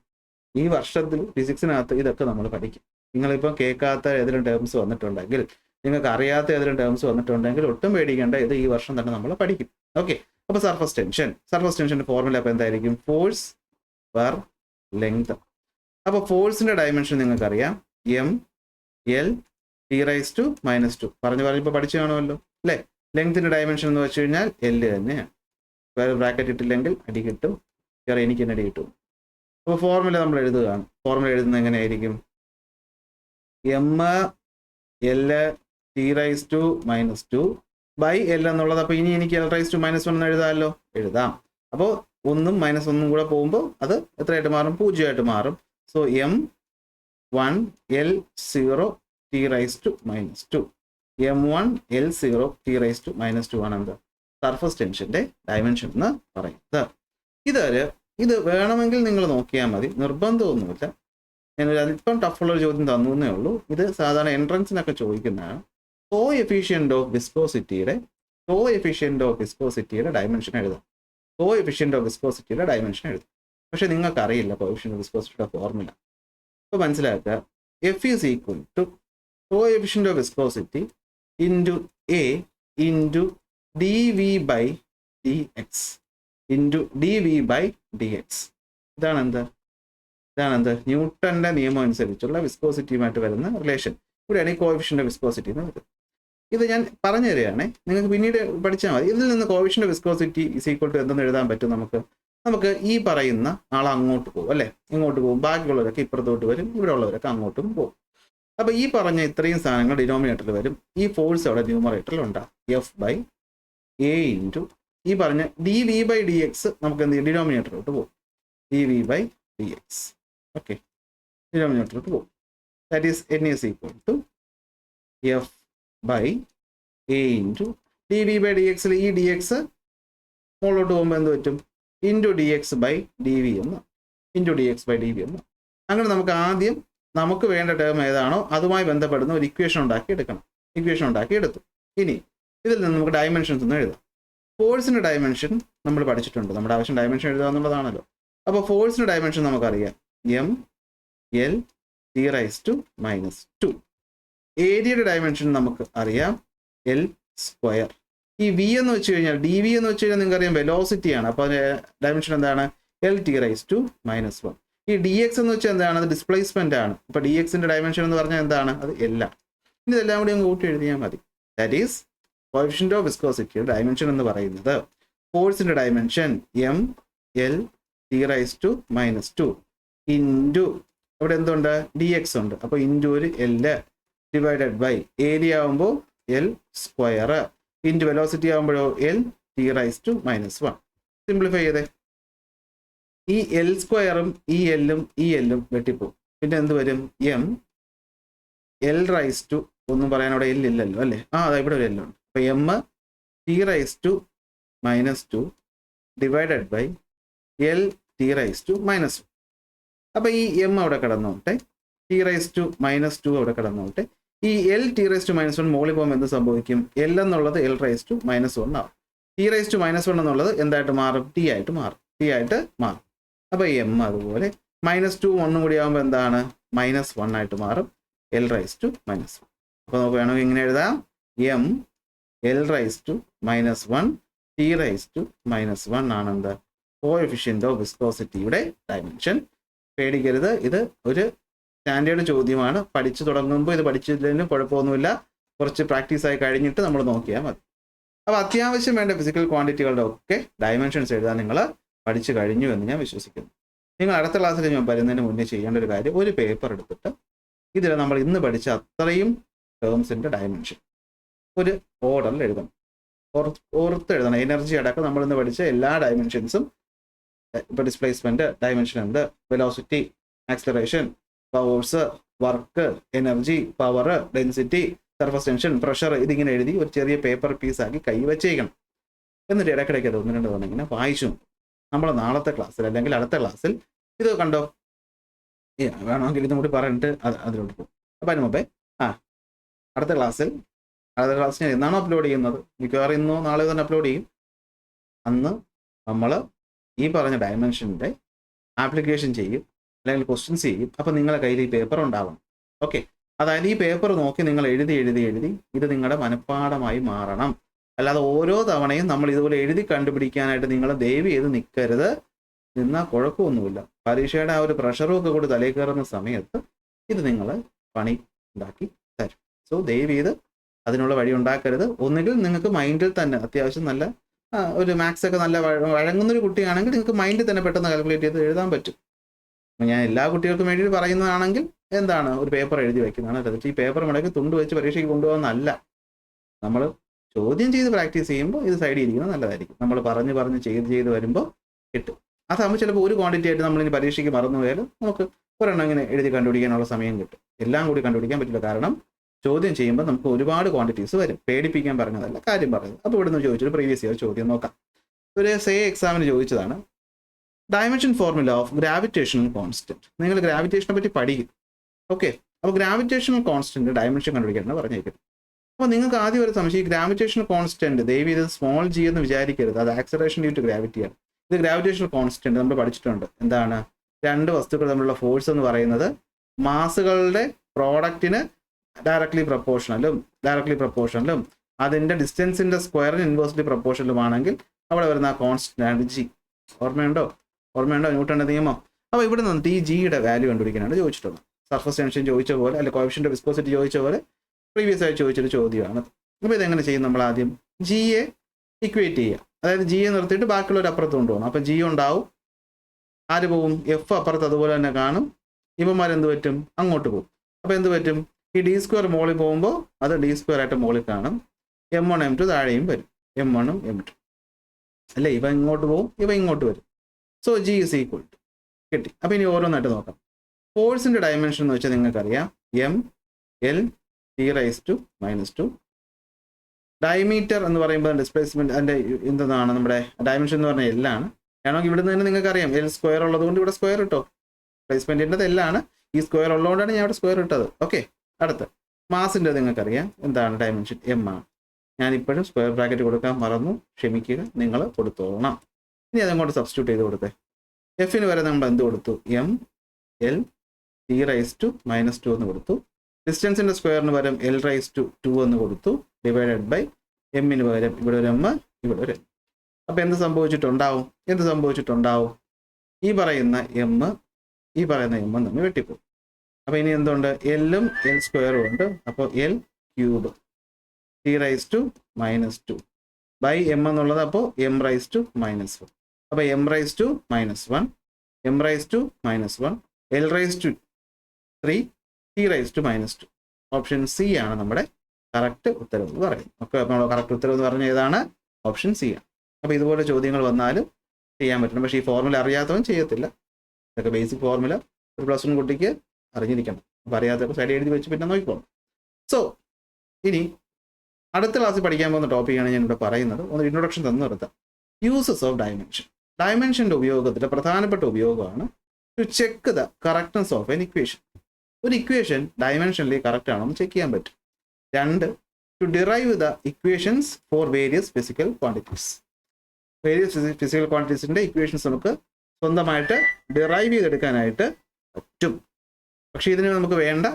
ഈ വർഷത്തിൽ ഫിസിക്സിനകത്ത് ഇതൊക്കെ നമ്മൾ പഠിക്കും. നിങ്ങളിപ്പോൾ കേൾക്കാത്ത ഏതെങ്കിലും ടേംസ് വന്നിട്ടുണ്ടെങ്കിൽ, നിങ്ങൾക്ക് അറിയാത്ത ഏതെങ്കിലും ടേംസ് വന്നിട്ടുണ്ടെങ്കിൽ ഒട്ടും പേടിക്കേണ്ട, ഇത് ഈ വർഷം തന്നെ നമ്മൾ പഠിക്കും. ഓക്കെ, അപ്പോൾ സർഫസ് ടെൻഷൻ്റെ ഫോർമുല അപ്പോൾ എന്തായിരിക്കും? Force per length. അപ്പോൾ ഫോഴ്സിന്റെ ഡയമെൻഷൻ നിങ്ങൾക്കറിയാം, mL⁻T⁻². പറഞ്ഞപ്പോൾ പഠിച്ചു കാണുമല്ലോ അല്ലേ? ലെങ്തിന്റെ ഡയമെൻഷൻ എന്ന് വെച്ച് കഴിഞ്ഞാൽ L തന്നെയാണ്. വേറെ ബ്രാക്കറ്റ് ഇട്ടില്ലെങ്കിൽ അടി കിട്ടും, വേറെ എനിക്ക് തന്നെ അടി കിട്ടും. അപ്പോൾ ഫോർമുല നമ്മൾ എഴുതുകയാണ്. ഫോർമുല എഴുതുന്നത് എങ്ങനെയായിരിക്കും? mL⁻T⁻² ബൈ L എന്നുള്ളത്. അപ്പോൾ ഇനി എനിക്ക് L⁻1 എന്ന് എഴുതാം. അപ്പോൾ 1ഉം -1ഉം കൂടെ പോകുമ്പോൾ അത് എത്രയായിട്ട് മാറും? 0 ആയിട്ട് മാറും. So m1 L⁻⁻² m1 L⁻⁻² ആണ് എന്ത്? സർഫസ് ടെൻഷന്റെ ഡയമെൻഷൻ എന്ന് പറയുന്നത്. ഇത് വേണമെങ്കിൽ നിങ്ങൾ നോക്കിയാൽ മതി, നിർബന്ധമൊന്നുമില്ല. ഞാനൊരു അല്പം ടഫുള്ളൊരു ചോദ്യം തന്നു എന്നേ ഉള്ളൂ. ഇത് സാധാരണ എൻട്രൻസിനൊക്കെ ചോദിക്കുന്നതാണ്. കോഎഫിഷ്യന്റ് ഓഫ് വിസ്കോസിറ്റിയുടെ ഡയമെൻഷൻ എഴുതാം. പക്ഷെ നിങ്ങൾക്ക് അറിയില്ല കോഎഫിഷ്യന്റ് ഓഫ് വിസ്കോസിറ്റിയുടെ ഫോർമുല. ഇപ്പോൾ മനസ്സിലാക്കുക, F is equal to coefficient of viscosity into A into dV/dx. ഇതാണെന്ത്? ന്യൂട്ടന്റെ നിയമം അനുസരിച്ചുള്ള വിസ്കോസിറ്റിയുമായിട്ട് വരുന്ന റിലേഷൻ. ഇവിടെയാണ് ഈ കോഎഫിഷ്യന്റ് ഓഫ് വിസ്കോസിറ്റി എന്ന് വരുന്നത്. ഇത് ഞാൻ പറഞ്ഞു തരികയാണേ, നിങ്ങൾക്ക് പിന്നീട് പഠിച്ചാൽ മതി. ഇതിൽ നിന്ന് coefficient of viscosity is equal to എന്തെന്ന് എഴുതാൻ പറ്റും നമുക്ക്? നമുക്ക് ഈ പറയുന്ന ആൾ അങ്ങോട്ട് പോകും അല്ലേ, ഇങ്ങോട്ട് പോകും, ബാക്കിയുള്ളവരൊക്കെ ഇപ്പുറത്തോട്ട് വരും, ഇവിടെ ഉള്ളവരൊക്കെ അങ്ങോട്ടും പോകും. അപ്പോൾ ഈ പറഞ്ഞ ഇത്രയും സാധനങ്ങൾ ഡിനോമിനേറ്ററിൽ വരും. ഈ ഫോഴ്സ് അവിടെ ന്യൂമറേറ്ററിൽ ഉണ്ടാകും. F/A ഇൻറ്റു ഈ പറഞ്ഞ dV/dx നമുക്ക് എന്ത് ചെയ്യും, ഡിനോമിനേറ്ററിലോട്ട് പോകും. dV/dx ഓക്കെ, ഡിനോമിനേറ്ററിലോട്ട് പോകും. That is N is equal to F/A into dV/dx. ഈ ഡി എക്സ് മുകളിലോട്ട് പോകുമ്പോൾ എന്ത് പറ്റും, ഇൻറ്റു dx/dv എന്ന്, ഇൻറ്റു dx/dv എന്ന്. അങ്ങനെ നമുക്ക് ആദ്യം നമുക്ക് വേണ്ട ടേം ഏതാണോ അതുമായി ബന്ധപ്പെടുന്ന ഒരു ഇക്വേഷൻ ഉണ്ടാക്കി എടുക്കണം. ഇക്വേഷൻ ഉണ്ടാക്കി എടുത്തു. ഇനി ഇതിൽ നിന്ന് നമുക്ക് ഡയമെൻഷൻസ് ഒന്ന് എഴുതാം. ഫോഴ്സിൻ്റെ ഡയമെൻഷൻ നമ്മൾ പഠിച്ചിട്ടുണ്ട്. നമ്മുടെ ആവശ്യം ഡയമെൻഷൻ എഴുതുക എന്നുള്ളതാണല്ലോ. അപ്പോൾ ഫോഴ്സിൻ്റെ ഡയമെൻഷൻ നമുക്കറിയാം, M/L(T)⁻². ഏരിയയുടെ ഡയമെൻഷൻ നമുക്ക് അറിയാം, L². ഈ V എന്ന് വെച്ച് കഴിഞ്ഞാൽ dV എന്ന് വെച്ച് കഴിഞ്ഞാൽ നിങ്ങൾക്ക് അറിയാം വെലോസിറ്റിയാണ്. അപ്പോൾ ഡയമെൻഷൻ എന്താണ്, L(T)⁻1. ഈ dx എന്ന് വെച്ചാൽ എന്താണ്, അത് ഡിസ്പ്ലേസ്മെന്റ് ആണ്. അപ്പോൾ dxന്റെ ഡയമെൻഷൻ എന്ന് പറഞ്ഞാൽ എന്താണ്, അത് L ആണ്. ഇനി ഇതെല്ലാം കൂടി അങ്ങ് കൂട്ടി എഴുതിയാൽ മതി. ദാറ്റ് ഈസ് കോഎഫിഷ്യന്റ് ഓഫ് വിസ്കോസിറ്റിയുടെ ഡയമെൻഷൻ എന്ന് പറയുന്നത് ഫോഴ്സിന്റെ ഡയമെൻഷൻ M/L(T)⁻2 ഇൻറ്റു ഇവിടെ എന്തുണ്ട്, dx ഉണ്ട്. അപ്പോൾ ഇൻറ്റു ഒരു L ഡിവൈഡഡ് ബൈ ഏരിയ ആകുമ്പോൾ L² into velocity ആകുമ്പോഴോ L(T)⁻1. Simplify ചെയ്തേ. ഈ L² ഈ എല്ലും ഈ എല്ലും വെട്ടിപ്പോവും. പിന്നെ എന്ത് വരും, M(L)(T) ഒന്നും പറയാൻ അവിടെ L ഇല്ലല്ലോ അല്ലേ, അതാ ഇവിടെ ഒരു എല്ലുണ്ട്. അപ്പോൾ M(T)⁻2 ഡിവൈഡഡ് ബൈ L(T)⁻1. അപ്പോൾ ഈ M അവിടെ കിടന്നോട്ടെ, T⁻2 അവിടെ കിടന്നോട്ടെ. ഈ L(T)⁻1 മുകളിൽ പോകുമ്പോൾ എന്ത് സംഭവിക്കും, L എന്നുള്ളത് L(1) ആവും. T⁻1 എന്നുള്ളത് എന്തായിട്ട് മാറും, T ആയിട്ട് മാറും. അപ്പോൾ M അതുപോലെ -2 1 കൂടി ആകുമ്പോൾ എന്താണ്, -1 ആയിട്ട് മാറും, L(1). അപ്പോൾ നമുക്ക് വേണമെങ്കിൽ ഇങ്ങനെ എഴുതാം, M(L)(1) T⁻1 ആണ് എന്താ, കോഎഫിഷ്യന്റ് ഓഫ് വിസ്കോസിറ്റിയുടെ ഡയമെൻഷൻ. പേടിക്കരുത്, ഇത് ഒരു സ്റ്റാൻഡേർഡ് ചോദ്യമാണ്. പഠിച്ചു തുടങ്ങുമ്പോൾ ഇത് പഠിച്ചില്ലെങ്കിലും കുഴപ്പമൊന്നുമില്ല, കുറച്ച് പ്രാക്ടീസ് ആയി കഴിഞ്ഞിട്ട് നമ്മൾ നോക്കിയാൽ മതി. അപ്പോൾ അത്യാവശ്യം വേണ്ട ഫിസിക്കൽ ക്വാണ്ടിറ്റികളുടെ ഒക്കെ ഡയമെൻഷൻസ് എഴുതാൻ നിങ്ങൾ പഠിച്ചു കഴിഞ്ഞു എന്ന് ഞാൻ വിശ്വസിക്കുന്നു. നിങ്ങൾ അടുത്ത ക്ലാസ്സിൽ ഞാൻ വരുന്നതിന് മുന്നേ ചെയ്യേണ്ട ഒരു കാര്യം, ഒരു പേപ്പർ എടുത്തിട്ട് ഇതിൽ നമ്മൾ ഇന്ന് പഠിച്ച അത്രയും ടേംസിൻ്റെ ഡയമെൻഷൻ ഒരു ഓർഡറിൽ എഴുതണം, ഓർത്ത് എഴുതണം. എനർജി അടക്കം നമ്മൾ ഇന്ന് പഠിച്ച എല്ലാ ഡയമെൻഷൻസും, ഇപ്പോൾ ഡിസ്പ്ലേസ്മെൻറ്റ് ഡയമെൻഷൻ എന്ത്, velocity, acceleration, force, work, energy, power, density, surface tension, pressure, ഇതിങ്ങനെ എഴുതി ഒരു ചെറിയ പേപ്പർ പീസാക്കി കൈ വെച്ചേക്കണം. എന്നിട്ട് ഇടയ്ക്കിടയ്ക്ക് അത് 1-2 തവണ ഇങ്ങനെ വായിച്ചു. നമ്മൾ നാളത്തെ ക്ലാസ്സിൽ അല്ലെങ്കിൽ അടുത്ത ക്ലാസ്സിൽ ഇത് കണ്ടോ, വേണമെങ്കിൽ ഇതും കൂടി പറഞ്ഞിട്ട് അതിലോട്ട് പോകും. അപ്പം അതിന് മുമ്പേ അടുത്ത ക്ലാസ്സിൽ ഞാൻ എന്നാണ് അപ്ലോഡ് ചെയ്യുന്നത്, മിക്കവാറും ഇന്നോ നാളെയോ തന്നെ അപ്ലോഡ് ചെയ്യും. അന്ന് നമ്മൾ ഈ പറഞ്ഞ ഡയമെൻഷൻ്റെ ആപ്ലിക്കേഷൻ ചെയ്യും, അല്ലെങ്കിൽ ക്വസ്റ്റ്യൻസ് ചെയ്യും. അപ്പോൾ നിങ്ങളുടെ കയ്യിൽ ഈ പേപ്പർ ഉണ്ടാവണം. ഓക്കെ, അതായത് ഈ പേപ്പർ നോക്കി നിങ്ങൾ എഴുതി ഇത് നിങ്ങളുടെ മനഃപ്പാഠമായി മാറണം. അല്ലാതെ ഓരോ തവണയും നമ്മൾ ഇതുപോലെ എഴുതി കണ്ടുപിടിക്കാനായിട്ട് നിങ്ങൾ ദയവ് ചെയ്ത് നിൽക്കരുത്. നിന്നാൽ കുഴപ്പമൊന്നുമില്ല. പരീക്ഷയുടെ ആ ഒരു പ്രഷറും ഒക്കെ കൂടി തലയിൽ കയറുന്ന സമയത്ത് ഇത് നിങ്ങൾ പണി ഉണ്ടാക്കി തരും. സോ ദയവ് ചെയ്ത് അതിനുള്ള വഴി ഉണ്ടാക്കരുത്. ഒന്നുകിൽ നിങ്ങൾക്ക് മൈൻഡിൽ തന്നെ അത്യാവശ്യം നല്ല ഒരു മാത്സ് ഒക്കെ നല്ല വഴങ്ങുന്നൊരു കുട്ടിയാണെങ്കിൽ നിങ്ങൾക്ക് മൈൻഡിൽ തന്നെ പെട്ടെന്ന് കാൽക്കുലേറ്റ് ചെയ്ത് എഴുതാൻ പറ്റും. ഞാൻ എല്ലാ കുട്ടികൾക്കും വേണ്ടി പറയുന്നതാണെങ്കിൽ എന്താണ്, ഒരു പേപ്പർ എഴുതി വയ്ക്കുന്നതാണ്. എന്നിട്ട് ഈ പേപ്പർ മുടക്കി തുണ്ട് വെച്ച് പരീക്ഷയ്ക്ക് കൊണ്ടുപോകുന്നതല്ല. നമ്മൾ ചോദ്യം ചെയ്ത് പ്രാക്ടീസ് ചെയ്യുമ്പോൾ ഇത് സൈഡിൽ ഇരിക്കുന്നത് നല്ലതായിരിക്കും. നമ്മൾ പറഞ്ഞ് ചെയ്ത് വരുമ്പോൾ കിട്ടും. അതാകുമ്പോൾ ചിലപ്പോൾ ഒരു ക്വാണ്ടിറ്റി ആയിട്ട് നമ്മളിനി പരീക്ഷയ്ക്ക് മറന്നു പോയാലും നമുക്ക് ഒരെണ്ണം ഇങ്ങനെ എഴുതി കണ്ടുപിടിക്കാനുള്ള സമയം കിട്ടും. എല്ലാം കൂടി കണ്ടുപിടിക്കാൻ പറ്റില്ല, കാരണം ചോദ്യം ചെയ്യുമ്പോൾ നമുക്ക് ഒരുപാട് ക്വാണ്ടിറ്റീസ് വരും. പേടിപ്പിക്കാൻ പറഞ്ഞതല്ല, കാര്യം പറയുന്നത്. അപ്പോൾ ഇവിടെ നിന്ന് ചോദിച്ചൊരു പ്രീവിയസ് ഇയർ ചോദ്യം നോക്കാം. ഒരു എക്സാമിന് ചോദിച്ചതാണ്, dimension formula of gravitational constant. നിങ്ങൾ ഗ്രാവിറ്റേഷനെ പറ്റി പഠിക്കും. ഓക്കെ, അപ്പോൾ ഗ്രാവിറ്റേഷണൽ കോൺസ്റ്റന്റ് ഡയമെൻഷൻ കണ്ടുപിടിക്കാനാണ് പറഞ്ഞേക്കുന്നത്. അപ്പോൾ നിങ്ങൾക്ക് ആദ്യം ഒരു സംശയം, ഈ ഗ്രാവിറ്റേഷണൽ കോൺസ്റ്റന്റ് ദയവ് ഇത് സ്മോൾ ജി എന്ന് വിചാരിക്കരുത്, അത് ആക്സലറേഷൻ ഡ്യൂ ടു ഗ്രാവിറ്റിയാണ്. ഇത് ഗ്രാവിറ്റേഷണൽ കോൺസ്റ്റന്റ് നമ്മൾ പഠിച്ചിട്ടുണ്ട്. എന്താണ്, രണ്ട് വസ്തുക്കൾ തമ്മിലുള്ള ഫോഴ്സ് എന്ന് പറയുന്നത് മാസുകളുടെ പ്രോഡക്റ്റിന് ഡയറക്ട്ലി പ്രപ്പോർഷണലും അതിൻ്റെ ഡിസ്റ്റൻസിൻ്റെ സ്ക്വയറിന് ഇൻവേഴ്സ്ലി പ്രപ്പോർഷണലുമാണെങ്കിൽ അവിടെ വരുന്ന കോൺസ്റ്റന്റ് ജി. ഓർമ്മയുണ്ടോ ന്യൂട്ടന്റെ നിയമം? അപ്പോൾ ഇവിടെ നിന്നിട്ട് ഈ ജിയുടെ വാല്യൂ കണ്ടുപിടിക്കാനാണ് ചോദിച്ചിട്ടുള്ളത്. സർഫസ് ടെൻഷൻ ചോദിച്ച പോലെ, അല്ലെങ്കിൽ കോഎഫിഷ്യന്റ് ഓഫ് വിസ്കോസിറ്റി ചോദിച്ച പോലെ പ്രീവിയസ് ആയി ചോദിച്ചൊരു ചോദ്യമാണ്. അപ്പോൾ ഇതെങ്ങനെ ചെയ്യും? നമ്മൾ ആദ്യം ജിയെ ഇക്വേറ്റ് ചെയ്യുക. അതായത് ജിയെ നിർത്തിയിട്ട് ബാക്കിയുള്ളവർ അപ്പുറത്ത് കൊണ്ടുപോകണം. അപ്പം ജി ഉണ്ടാവും, ആര് പോവും? എഫ് അപ്പുറത്ത് അതുപോലെ തന്നെ കാണും. ഇവന്മാരെന്ത് പറ്റും? അങ്ങോട്ട് പോകും. അപ്പോൾ എന്ത് പറ്റും? ഈ ഡി സ്ക്വയർ മോളിൽ പോകുമ്പോൾ അത് ഡി സ്ക്വയർ ആയിട്ട് മോളിൽ കാണും. M1 M2 താഴെയും വരും, M1 M2 അല്ലേ? ഇവ ഇങ്ങോട്ട് പോകും, ഇവ ഇങ്ങോട്ട് വരും. So G is equal to കിട്ടി. അപ്പോൾ ഇനി ഓരോന്നായിട്ട് നോക്കാം. ഫോഴ്സിൻ്റെ ഡയമെൻഷൻ എന്ന് വെച്ചാൽ നിങ്ങൾക്കറിയാം M L T⁻². ഡയമീറ്റർ എന്ന് പറയുമ്പോൾ ഡിസ്പ്ലേസ്മെന്റ് അതിൻ്റെ എന്താണ് നമ്മുടെ ഡയമെൻഷൻ എന്ന് പറഞ്ഞാൽ എല്ലാണ്. വേണമെങ്കിൽ ഇവിടെ നിന്ന് തന്നെ നിങ്ങൾക്ക് അറിയാം L സ്ക്വയർ ഉള്ളതുകൊണ്ട് ഇവിടെ സ്ക്വയർ ഇട്ടോ. ഡിസ്പ്ലേസ്മെന്റിൻ്റെ എല്ലാണ്, ഈ സ്ക്വയർ ഉള്ളതുകൊണ്ടാണ് ഞാൻ ഇവിടെ സ്ക്വയർ ഇട്ടത്. ഓക്കെ, അടുത്ത് മാസിൻ്റെ നിങ്ങൾക്കറിയാം എന്താണ് ഡയമെൻഷൻ M ആണ്. ഞാൻ ഇപ്പോഴും സ്ക്വയർ ബ്രാക്കറ്റ് കൊടുക്കാൻ മറന്നു, ക്ഷമിക്കുക, നിങ്ങൾ കൊടുത്തോളണം. ഇനി അതങ്ങോട്ട് സബ്സ്റ്റിറ്റ്യൂട്ട് ചെയ്ത് കൊടുത്തേ. എഫിന് വരെ നമ്മൾ എന്ത് കൊടുത്തു? M L T⁻² എന്ന് കൊടുത്തു. ഡിസ്റ്റൻസിൻ്റെ സ്ക്വയറിന് പകരം L⁻² എന്ന് കൊടുത്തു, ഡിവൈഡഡ് ബൈ എമ്മിന് പകരം ഇവിടെ ഒരു M, ഇവിടെ ഒരു M. അപ്പോൾ എന്ത് സംഭവിച്ചിട്ടുണ്ടാവും? ഈ പറയുന്ന M തമ്മിൽ വെട്ടിപ്പോകും. അപ്പോൾ ഇനി എന്തുണ്ട്? എല്ലും L സ്ക്വയറും ഉണ്ട്. അപ്പോൾ L³ T⁻² ബൈ M എന്നുള്ളത് അപ്പോൾ M⁻². അപ്പോൾ M⁻², M⁻², L⁻3, T⁻². Option C ആണ് നമ്മുടെ കറക്റ്റ് ഉത്തരം എന്ന് പറയുന്നത്. ഓക്കെ, അപ്പോൾ നമ്മൾ കറക്റ്റ് ഉത്തരം എന്ന് പറഞ്ഞ ഏതാണ്? ഓപ്ഷൻ സി ആണ്. അപ്പോൾ ഇതുപോലെ ചോദ്യങ്ങൾ വന്നാലും ചെയ്യാൻ പറ്റണം. പക്ഷേ ഈ ഫോർമുല അറിയാത്തവൻ ചെയ്യത്തില്ല. ഇതൊക്കെ ബേസിക് ഫോർമുല ഒരു +1 കുട്ടിക്ക് അറിഞ്ഞിരിക്കണം. അപ്പോൾ അറിയാത്തപ്പോൾ സൈഡ് എഴുതി വെച്ച് പിന്നെ നോക്കിക്കോണം. സോ ഇനി അടുത്ത ക്ലാസ്സിൽ പഠിക്കാൻ പോകുന്ന ടോപ്പിക്കാണ് ഞാൻ ഇവിടെ പറയുന്നത്. ഒന്ന് ഇൻട്രൊഡക്ഷൻ തന്നു നിർത്താം. Uses of dimension. ഡയമെൻഷൻ്റെ ഉപയോഗത്തിൻ്റെ പ്രധാനപ്പെട്ട ഉപയോഗമാണ് to check the correctness of an equation. ഒരു ഇക്വേഷൻ ഡയമെൻഷനിൽ കറക്റ്റ് ആണോ എന്ന് ചെക്ക് ചെയ്യാൻ പറ്റും. 2, to derive the equations for various physical quantities. Various physical ക്വാണ്ടിറ്റീസിൻ്റെ ഇക്വേഷൻസ് നമുക്ക് സ്വന്തമായിട്ട് ഡിറൈവ് ചെയ്തെടുക്കാനായിട്ട് പറ്റും. പക്ഷേ ഇതിന് നമുക്ക് വേണ്ട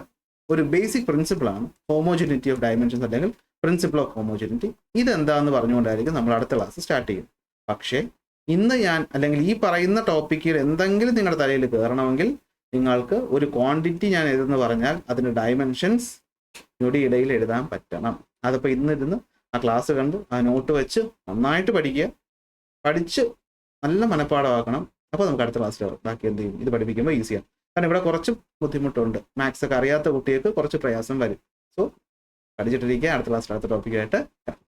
ഒരു ബേസിക് പ്രിൻസിപ്പിളാണ് ഹോമോജിനിറ്റി ഓഫ് ഡയമെൻഷൻസ്, അല്ലെങ്കിൽ പ്രിൻസിപ്പിൾ ഓഫ് ഹോമോജിനിറ്റി. ഇതെന്താണെന്ന് പറഞ്ഞുകൊണ്ടായിരിക്കും നമ്മൾ അടുത്ത ക്ലാസ് സ്റ്റാർട്ട് ചെയ്യും. പക്ഷേ ഇന്ന് ഞാൻ അല്ലെങ്കിൽ ഈ പറയുന്ന ടോപ്പിക്കിൽ എന്തെങ്കിലും നിങ്ങളുടെ തലയിൽ കയറണമെങ്കിൽ നിങ്ങൾക്ക് ഒരു ക്വാണ്ടിറ്റി ഞാൻ എഴുതുന്നു പറഞ്ഞാൽ അതിന് ഡയമെൻഷൻസ് ഞൊടിയിടയിൽ എഴുതാൻ പറ്റണം. അതിപ്പോൾ ഇന്നിരുന്ന് ആ ക്ലാസ് കണ്ട് ആ നോട്ട് വെച്ച് നന്നായിട്ട് പഠിക്കുക, പഠിച്ച് നല്ല മനഃപ്പാടമാക്കണം. അപ്പോൾ നമുക്ക് അടുത്ത ക്ലാസ്സിൽ ബാക്കി എന്ത് ചെയ്യും? ഇത് പഠിപ്പിക്കുമ്പോൾ ഈസിയാണ്. കാരണം ഇവിടെ കുറച്ച് ബുദ്ധിമുട്ടുണ്ട്. മാത്സ് ഒക്കെ അറിയാത്ത കുട്ടികൾക്ക് കുറച്ച് പ്രയാസം വരും. സോ പഠിച്ചിട്ടിരിക്കുക. അടുത്ത ക്ലാസ്സിൽ അടുത്ത ടോപ്പിക്കായിട്ട്